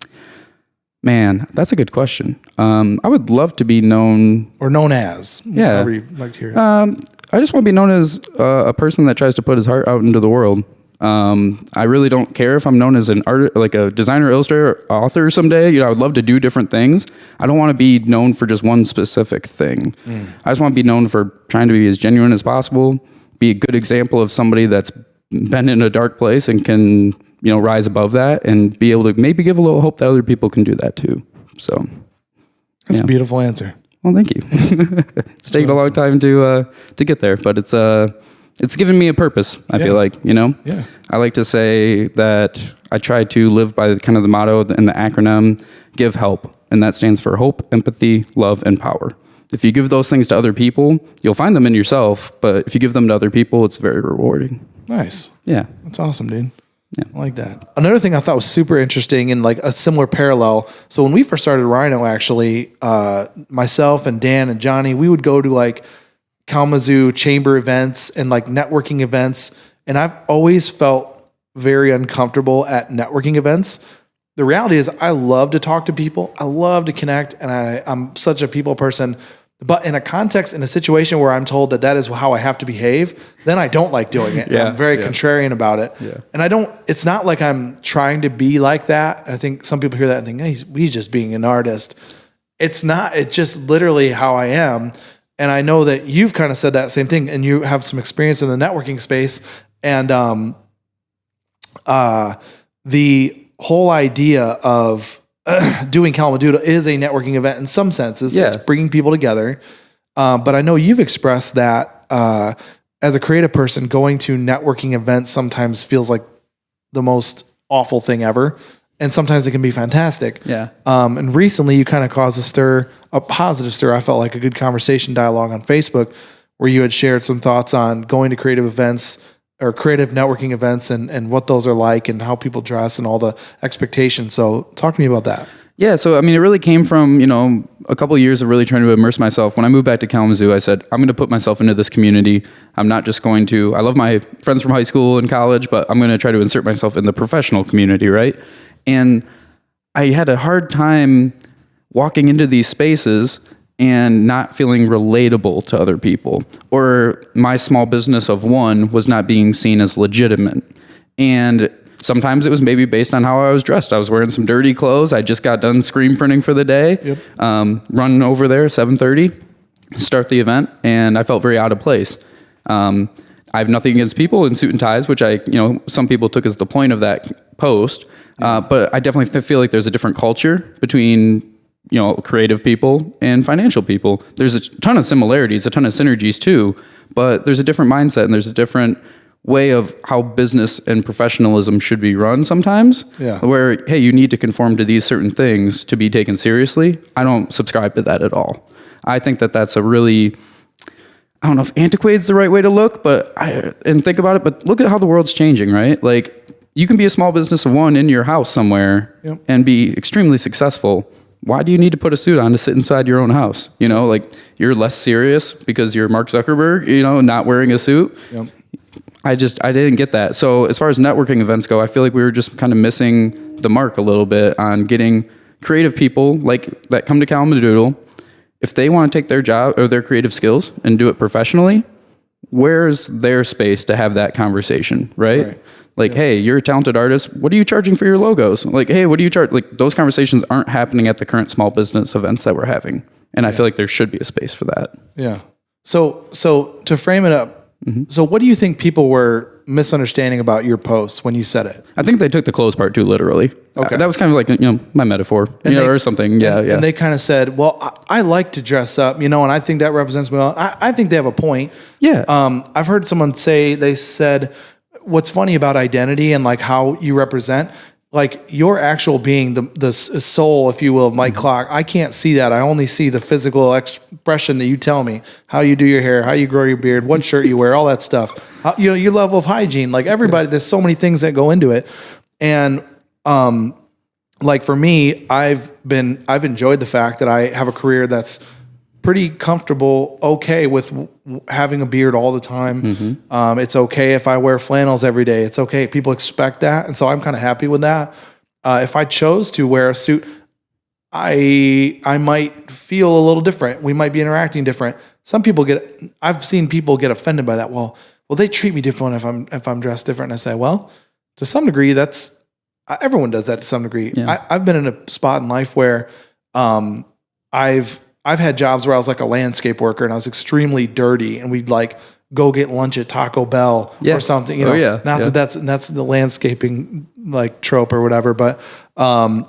Man, that's a good question. I would love to be known... Or known as. Yeah. However you'd like to hear it. I just want to be known as a person that tries to put his heart out into the world. I really don't care if I'm known as an artist, like a designer, illustrator, author someday. I would love to do different things. I don't want to be known for just one specific thing. I just want to be known for trying to be as genuine as possible, be a good example of somebody that's been in a dark place and can... rise above that and be able to maybe give a little hope that other people can do that too. So that's a beautiful answer. Well, thank you. It's taken a long time to get there, but it's given me a purpose. I feel like, Yeah. I like to say that I try to live by kind of the motto and the acronym, give help. And that stands for hope, empathy, love, and power. If you give those things to other people, you'll find them in yourself, but if you give them to other people, it's very rewarding. Nice. Yeah. That's awesome, dude. Yeah. I like that. Another thing I thought was super interesting and like a similar parallel. So when we first started Rhino, actually, myself and Dan and Johnny, we would go to like Kalamazoo chamber events and like networking events. And I've always felt very uncomfortable at networking events. The reality is I love to talk to people. I love to connect. And I'm such a people person. But in a context, in a situation where I'm told that is how I have to behave, then I don't like doing it. Yeah, I'm very contrarian about it. Yeah. And it's not like I'm trying to be like that. I think some people hear that and think, hey, he's just being an artist. It's not. It's just literally how I am. And I know that you've kind of said that same thing and you have some experience in the networking space. And the whole idea of doing Kalamadoodle is a networking event in some senses. Yeah. It's bringing people together. But I know you've expressed that as a creative person, going to networking events sometimes feels like the most awful thing ever. And sometimes it can be fantastic. Yeah. And recently you kind of caused a positive stir. I felt like a good conversation dialogue on Facebook where you had shared some thoughts on going to creative events or creative networking events and what those are like and how people dress and all the expectations. So talk to me about that. Yeah, so I mean, it really came from, a couple of years of really trying to immerse myself. When I moved back to Kalamazoo, I said, I'm going to put myself into this community. I'm not just going to, I love my friends from high school and college, but I'm going to try to insert myself in the professional community, right? And I had a hard time walking into these spaces and not feeling relatable to other people, or my small business of one was not being seen as legitimate. And sometimes it was maybe based on how I was dressed. I was wearing some dirty clothes. I just got done screen printing for the day. Yep. Run over there 7:30, start the event, and I felt very out of place. I have nothing against people in suit and ties, which some people took as the point of that post. But I definitely feel like there's a different culture between creative people and financial people. There's a ton of similarities, a ton of synergies too, but there's a different mindset and there's a different way of how business and professionalism should be run sometimes. Yeah. Where, hey, you need to conform to these certain things to be taken seriously. I don't subscribe to that at all. I think that that's a really, I don't know if antiquated is the right way to look, and think about it, but look at how the world's changing, right? Like, you can be a small business of one in your house somewhere and be extremely successful. Why do you need to put a suit on to sit inside your own house? Like you're less serious because you're Mark Zuckerberg, not wearing a suit. Yep. I didn't get that. So as far as networking events go, I feel like we were just kind of missing the mark a little bit on getting creative people like that come to Kalamadoodle. If they want to take their job or their creative skills and do it professionally, where's their space to have that conversation, right? Like, hey, you're a talented artist. What are you charging for your logos? Like, hey, what do you charge? Like, those conversations aren't happening at the current small business events that we're having. And I feel like there should be a space for that. Yeah. So to frame it up, so what do you think people were misunderstanding about your posts when you said it? I think they took the clothes part too literally. Okay. That was kind of like, my metaphor, or something. Yeah. And they kind of said, well, I like to dress up, and I think that represents me well. I think they have a point. Yeah. I've heard someone say, they said, what's funny about identity and like how you represent, like your actual being, the soul, if you will, of Mike Klok, I can't see that. I only see the physical expression that you tell me, how you do your hair, how you grow your beard, what shirt you wear, all that stuff. How, your level of hygiene, like everybody, there's so many things that go into it. And like for me, I've enjoyed the fact that I have a career that's pretty comfortable, okay with having a beard all the time. It's okay if I wear flannels every day. It's okay. People expect that. And so I'm kind of happy with that. If I chose to wear a suit, I might feel a little different. We might be interacting different. I've seen people get offended by that. Well, they treat me different if I'm dressed different. And I say, well, to some degree, everyone does that to some degree. Yeah. I've been in a spot in life where I've had jobs where I was like a landscape worker and I was extremely dirty and we'd like go get lunch at Taco Bell or something, that's the landscaping like trope or whatever, but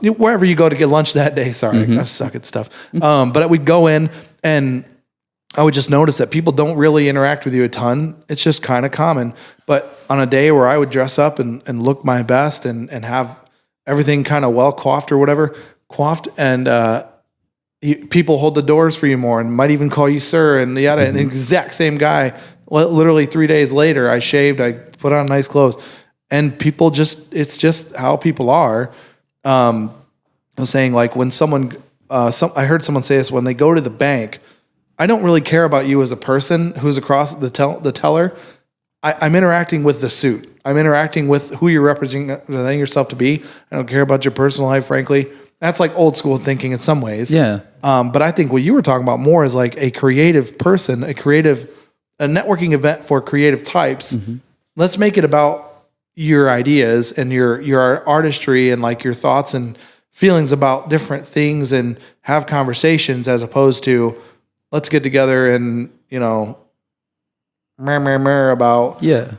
wherever you go to get lunch that day, I suck at stuff. But we'd go in and I would just notice that people don't really interact with you a ton. It's just kind of common. But on a day where I would dress up and look my best and have everything kind of well coiffed or whatever, and people hold the doors for you more and might even call you sir and yada. And the exact same guy literally 3 days later, I shaved, I put on nice clothes, and people it's just how people are. I was saying, like, when someone, I heard someone say this, when they go to the bank, I don't really care about you as a person who's across the teller. I'm interacting with the suit. I'm interacting with who you're representing yourself to be. I don't care about your personal life, frankly. That's like old school thinking in some ways. Yeah. But I think what you were talking about more is like a creative person, a networking event for creative types. Mm-hmm. Let's make it about your ideas and your artistry and like your thoughts and feelings about different things and have conversations, as opposed to let's get together and, about. Yeah.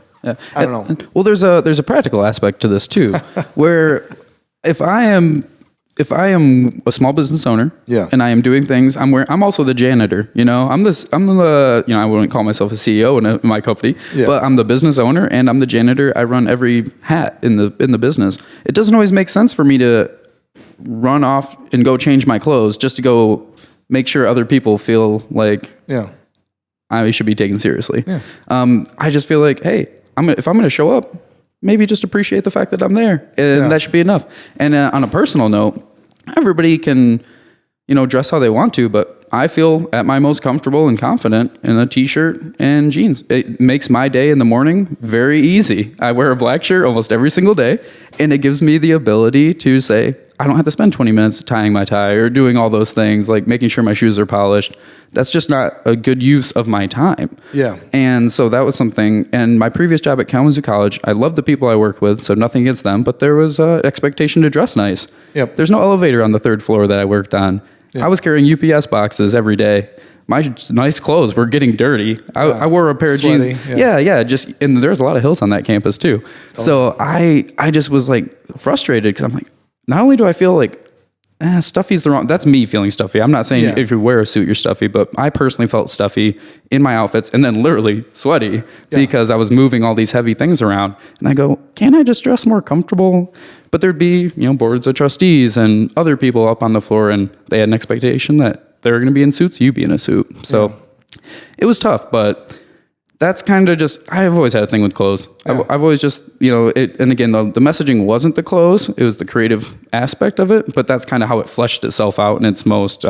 I don't know. Well, there's a practical aspect to this too, where if I am a small business owner, and I am doing things, I'm also the janitor. I'm the I wouldn't call myself a CEO in my company, but I'm the business owner and I'm the janitor. I run every hat in the business. It doesn't always make sense for me to run off and go change my clothes just to go make sure other people feel like I should be taken seriously. Yeah. I just feel like, hey, if I'm going to show up, maybe just appreciate the fact that I'm there, and that should be enough. And on a personal note, everybody can, dress how they want to, but I feel at my most comfortable and confident in a t-shirt and jeans. It makes my day in the morning very easy. I wear a black shirt almost every single day, and it gives me the ability to say, I don't have to spend 20 minutes tying my tie or doing all those things, like making sure my shoes are polished. That's just not a good use of my time. Yeah. And so that was something. And my previous job at Kalamazoo College, I loved the people I worked with, so nothing against them, but there was an expectation to dress nice. Yep. There's no elevator on the third floor that I worked on. Yep. I was carrying UPS boxes every day. My nice clothes were getting dirty. I wore a pair of jeans. Yeah. And there's a lot of hills on that campus too. Oh. So I just was like frustrated because I'm like, not only do I feel like stuffy's the wrong, that's me feeling stuffy. I'm not saying if you wear a suit, you're stuffy, but I personally felt stuffy in my outfits and then literally sweaty because I was moving all these heavy things around. And I go, can't I just dress more comfortable? But there'd be, boards of trustees and other people up on the floor, and they had an expectation that they were going to be in suits, you be in a suit. So it was tough, but that's kind of just, I've always had a thing with clothes. Yeah. I've always just, and again, the messaging wasn't the clothes, it was the creative aspect of it, but that's kind of how it fleshed itself out in its most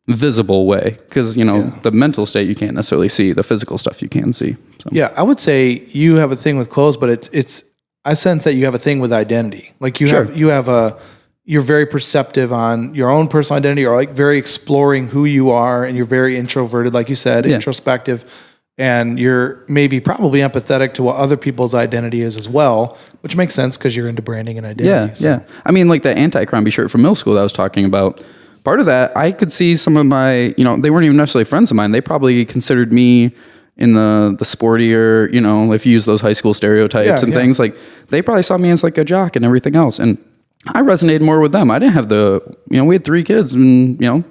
visible way. Because, the mental state you can't necessarily see, the physical stuff you can see. So. Yeah, I would say you have a thing with clothes, but I sense that you have a thing with identity. Like you're very perceptive on your own personal identity, or like very exploring who you are, and you're very introverted, like you said, introspective. And you're probably empathetic to what other people's identity is as well, which makes sense because you're into branding and identity. Yeah. I mean, like the anti-Crombie shirt from middle school that I was talking about, part of that, I could see some of my, they weren't even necessarily friends of mine. They probably considered me in the sportier, if you use those high school stereotypes and things, like they probably saw me as like a jock and everything else. And I resonated more with them. I didn't have we had 3 kids and,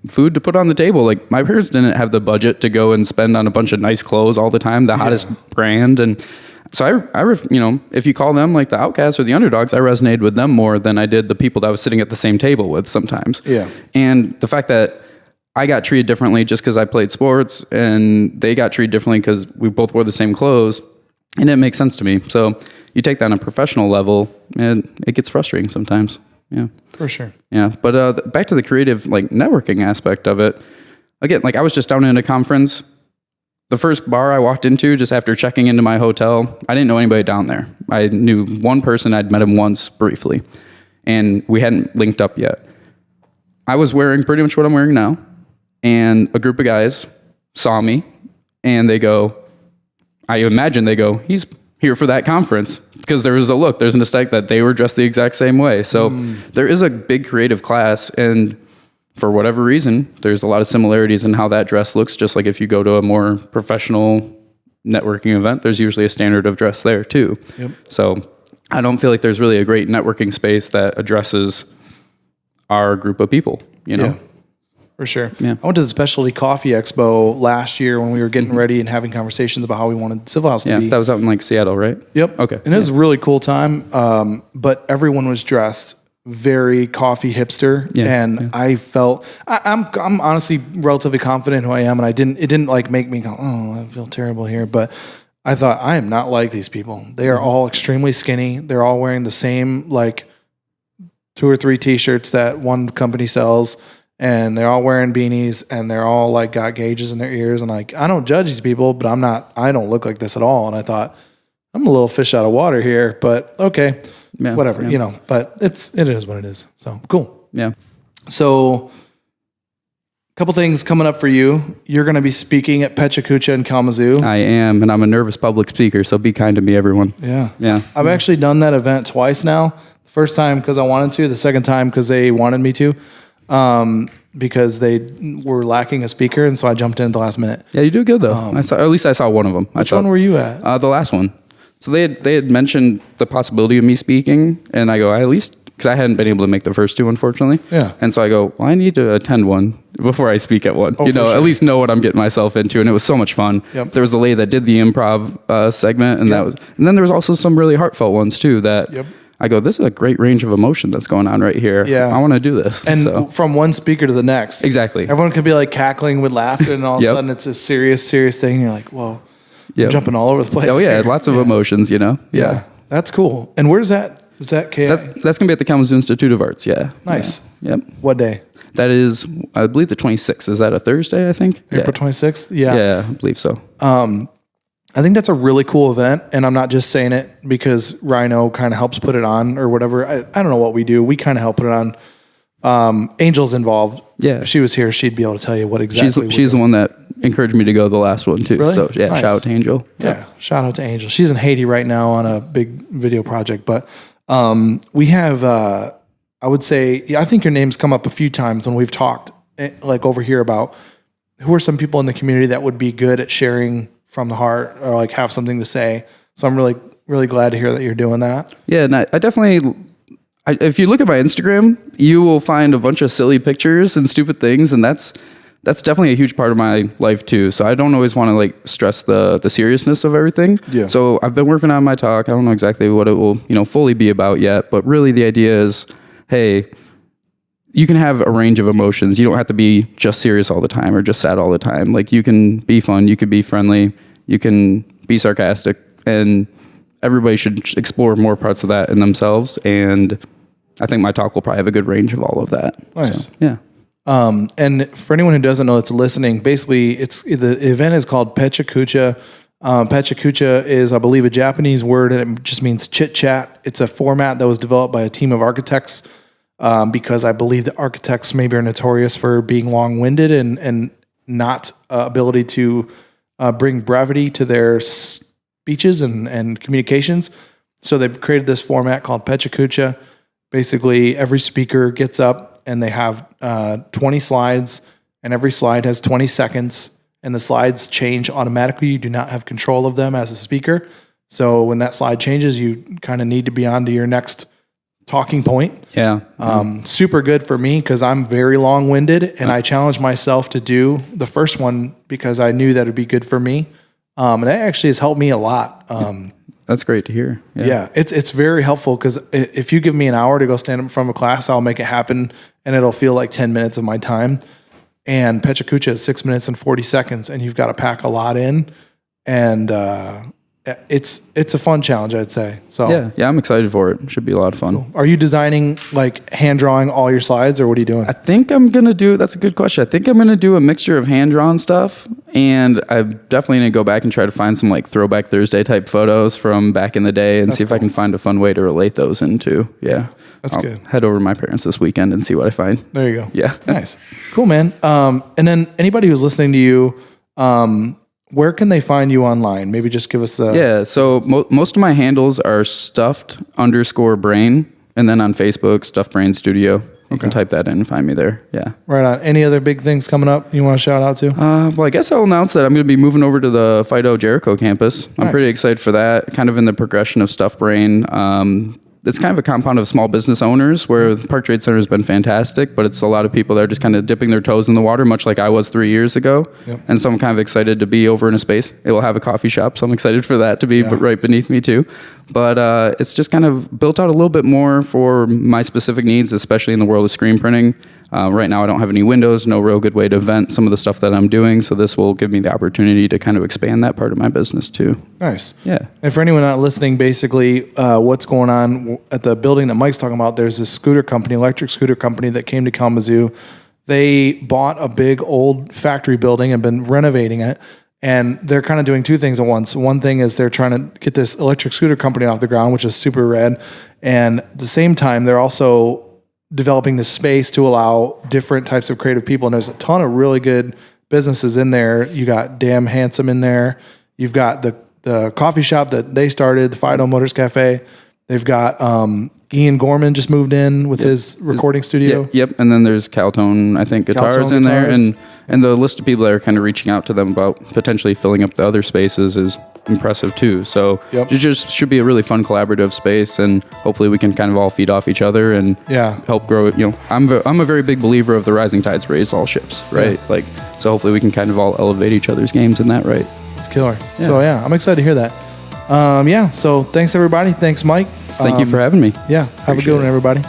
food to put on the table. Like my parents didn't have the budget to go and spend on a bunch of nice clothes all the time, the hottest brand. And so I if you call them like the outcasts or the underdogs, I resonated with them more than I did the people that I was sitting at the same table with sometimes. Yeah. And the fact that I got treated differently just because I played sports, and they got treated differently because we both wore the same clothes, and it makes sense to me. So you take that on a professional level, and it gets frustrating sometimes. Yeah, for sure. Yeah, but back to the creative networking aspect of it. Again, I was just down in a conference. The first bar I walked into, just after checking into my hotel, I didn't know anybody down there. I knew one person. I'd met him once briefly, and we hadn't linked up yet. I was wearing pretty much what I'm wearing now, and a group of guys saw me, and they go, he's here for that conference, because there's an aesthetic that they were dressed the exact same way. So there is a big creative class, and for whatever reason, there's a lot of similarities in how that dress looks. Just like if you go to a more professional networking event, there's usually a standard of dress there too. Yep. So I don't feel like there's really a great networking space that addresses our group of people, Yeah. For sure. Yeah. I went to the Specialty Coffee Expo last year when we were getting ready and having conversations about how we wanted Civil House to be. Yeah, that was out in Seattle, right? Yep. Okay. And it was a really cool time, but everyone was dressed very coffee hipster, and I felt I'm honestly relatively confident who I am, and it didn't like make me go, oh, I feel terrible here, but I thought I am not like these people. They are all extremely skinny. They're all wearing the same like 2 or 3 t-shirts that one company sells, and they're all wearing beanies, and they're all like got gauges in their ears, and like I don't judge these people, but I don't look like this at all, and I thought I'm a little fish out of water here, but okay. Yeah, whatever, but it is what it is. So cool. Yeah. So a couple things coming up for you. You're going to be speaking at Pechacucha in Kalamazoo. I am, and I'm a nervous public speaker, so be kind to me, everyone. Yeah. Yeah. I've actually done that event twice now. The first time because I wanted to, the second time because they wanted me to, because they were lacking a speaker, and so I jumped in at the last minute. Yeah, you do good though. I saw one of them. Which one were you at? The last one. So they had mentioned the possibility of me speaking, and I go, because I hadn't been able to make the first 2, unfortunately. Yeah. And so I go, well, I need to attend one before I speak at one. Sure. At least know what I'm getting myself into. And it was so much fun. Yep. There was the lady that did the improv segment, and and then there was also some really heartfelt ones too. That I go, this is a great range of emotion that's going on right here. Yeah. I want to do this. And from one speaker to the next. Exactly. Everyone could be like cackling with laughter, and all of a sudden it's a serious thing. And you're like, whoa. I'm jumping all over the place. Oh yeah, lots of emotions, Yeah, that's cool. And where's that? Is that KI? That's gonna be at the Kalamazoo Institute of Arts. Yeah. Nice. Yeah. Yep. What day? That is, I believe, the 26th. Is that a Thursday? I think. April 26th. Yeah. Yeah, I believe so. I think that's a really cool event, and I'm not just saying it because Rhino kind of helps put it on or whatever. I don't know what we do. We kind of help put it on. Angel's involved. Yeah. If she was here, she'd be able to tell you what exactly. She's the one that encoured me to go the last one too. Really? So yeah, Nice. shout out to Angel. Yeah, shout out to Angel. She's in Haiti right now on a big video project. But we have, I would say, I think your name's come up a few times when we've talked, like over here, about who are some people in the community that would be good at sharing from the heart or like have something to say. So I'm really, really glad to hear that you're doing that. Yeah, and I definitely. If you look at my Instagram, you will find a bunch of silly pictures and stupid things, and that's definitely a huge part of my life too. So I don't always want to like stress the seriousness of everything. Yeah. So I've been working on my talk. I don't know exactly what it will fully be about yet, but really the idea is, hey, you can have a range of emotions. You don't have to be just serious all the time or just sad all the time. Like you can be fun, you can be friendly, you can be sarcastic, and everybody should explore more parts of that in themselves. And I think my talk will probably have a good range of all of that. Nice. So, yeah. And for anyone who doesn't know, it's listening. Basically, the event is called Pechacucha. Pechacucha is, I believe, a Japanese word, and it just means chit chat. It's a format that was developed by a team of architects, because I believe that architects maybe are notorious for being long-winded and not ability to bring brevity to their speeches and communications. So they've created this format called Pechacucha. Basically, every speaker gets up and they have 20 slides, and every slide has 20 seconds, and the slides change automatically. You do not have control of them as a speaker. So when that slide changes, you kind of need to be on to your next talking point. Yeah. Super good for me because I'm very long-winded, and I challenged myself to do the first one because I knew that it'd be good for me. And that actually has helped me a lot. That's great to hear. Yeah, it's very helpful because if you give me an hour to go stand up in front of a class, I'll make it happen, and it'll feel like 10 minutes of my time. And Pechacucha is 6 minutes and 40 seconds, and you've got to pack a lot in, and it's a fun challenge, I'd say. So yeah, I'm excited for it. Should be a lot of fun. Cool. Are you designing, like hand drawing all your slides, or what are you doing? I think I'm gonna do. That's a good question. I think I'm gonna do a mixture of hand drawn stuff, and I'm definitely gonna go back and try to find some like Throwback Thursday type photos from back in the day, and see if I can find a fun way to relate those into. Yeah. That's I'll good. Head over to my parents this weekend and see what I find. There you go. Yeah. Nice. Cool, man. And then anybody who's listening to you, where can they find you online? Maybe just give us the... Yeah, so most of my handles are stuffed_brain, and then on Facebook, Stuffed Brain Studio. You can type that in and find me there. Yeah. Right on. Any other big things coming up you want to shout out to? Well, I guess I'll announce that I'm going to be moving over to the Fido Jericho campus. I'm pretty excited for that. Kind of in the progression of Stuffed Brain. it's kind of a compound of small business owners where the Park Trade Center has been fantastic, but it's a lot of people that are just kind of dipping their toes in the water, much like I was 3 years ago. Yep. And so I'm kind of excited to be over in a space. It will have a coffee shop, so I'm excited for that to be right beneath me too. But it's just kind of built out a little bit more for my specific needs, especially in the world of screen printing. Right now I don't have any windows, no real good way to vent some of the stuff that I'm doing. So this will give me the opportunity to kind of expand that part of my business too. Nice. Yeah. And for anyone not listening, basically what's going on at the building that Mike's talking about, there's this scooter company, electric scooter company that came to Kalamazoo. They bought a big old factory building and been renovating it. And they're kind of doing two things at once. One thing is they're trying to get this electric scooter company off the ground, which is super rad. And at the same time, they're also developing the space to allow different types of creative people. And there's a ton of really good businesses in there. You got Damn Handsome in there. You've got the coffee shop that they started, the Fido Motors Cafe. They've got Ian Gorman just moved in with his recording studio. Yep. And then there's Caltone, I think, guitars Caltone in there. guitars. And the list of people that are kind of reaching out to them about potentially filling up the other spaces is impressive too. So it just should be a really fun collaborative space, and hopefully we can kind of all feed off each other and help grow it. You know, I'm a very big believer of the rising tides raise all ships, right? Yeah. Like, so hopefully we can kind of all elevate each other's games in that, right? It's killer. Yeah. So I'm excited to hear that. So thanks everybody. Thanks Mike. Thank you for having me. Yeah. Have a good one, everybody.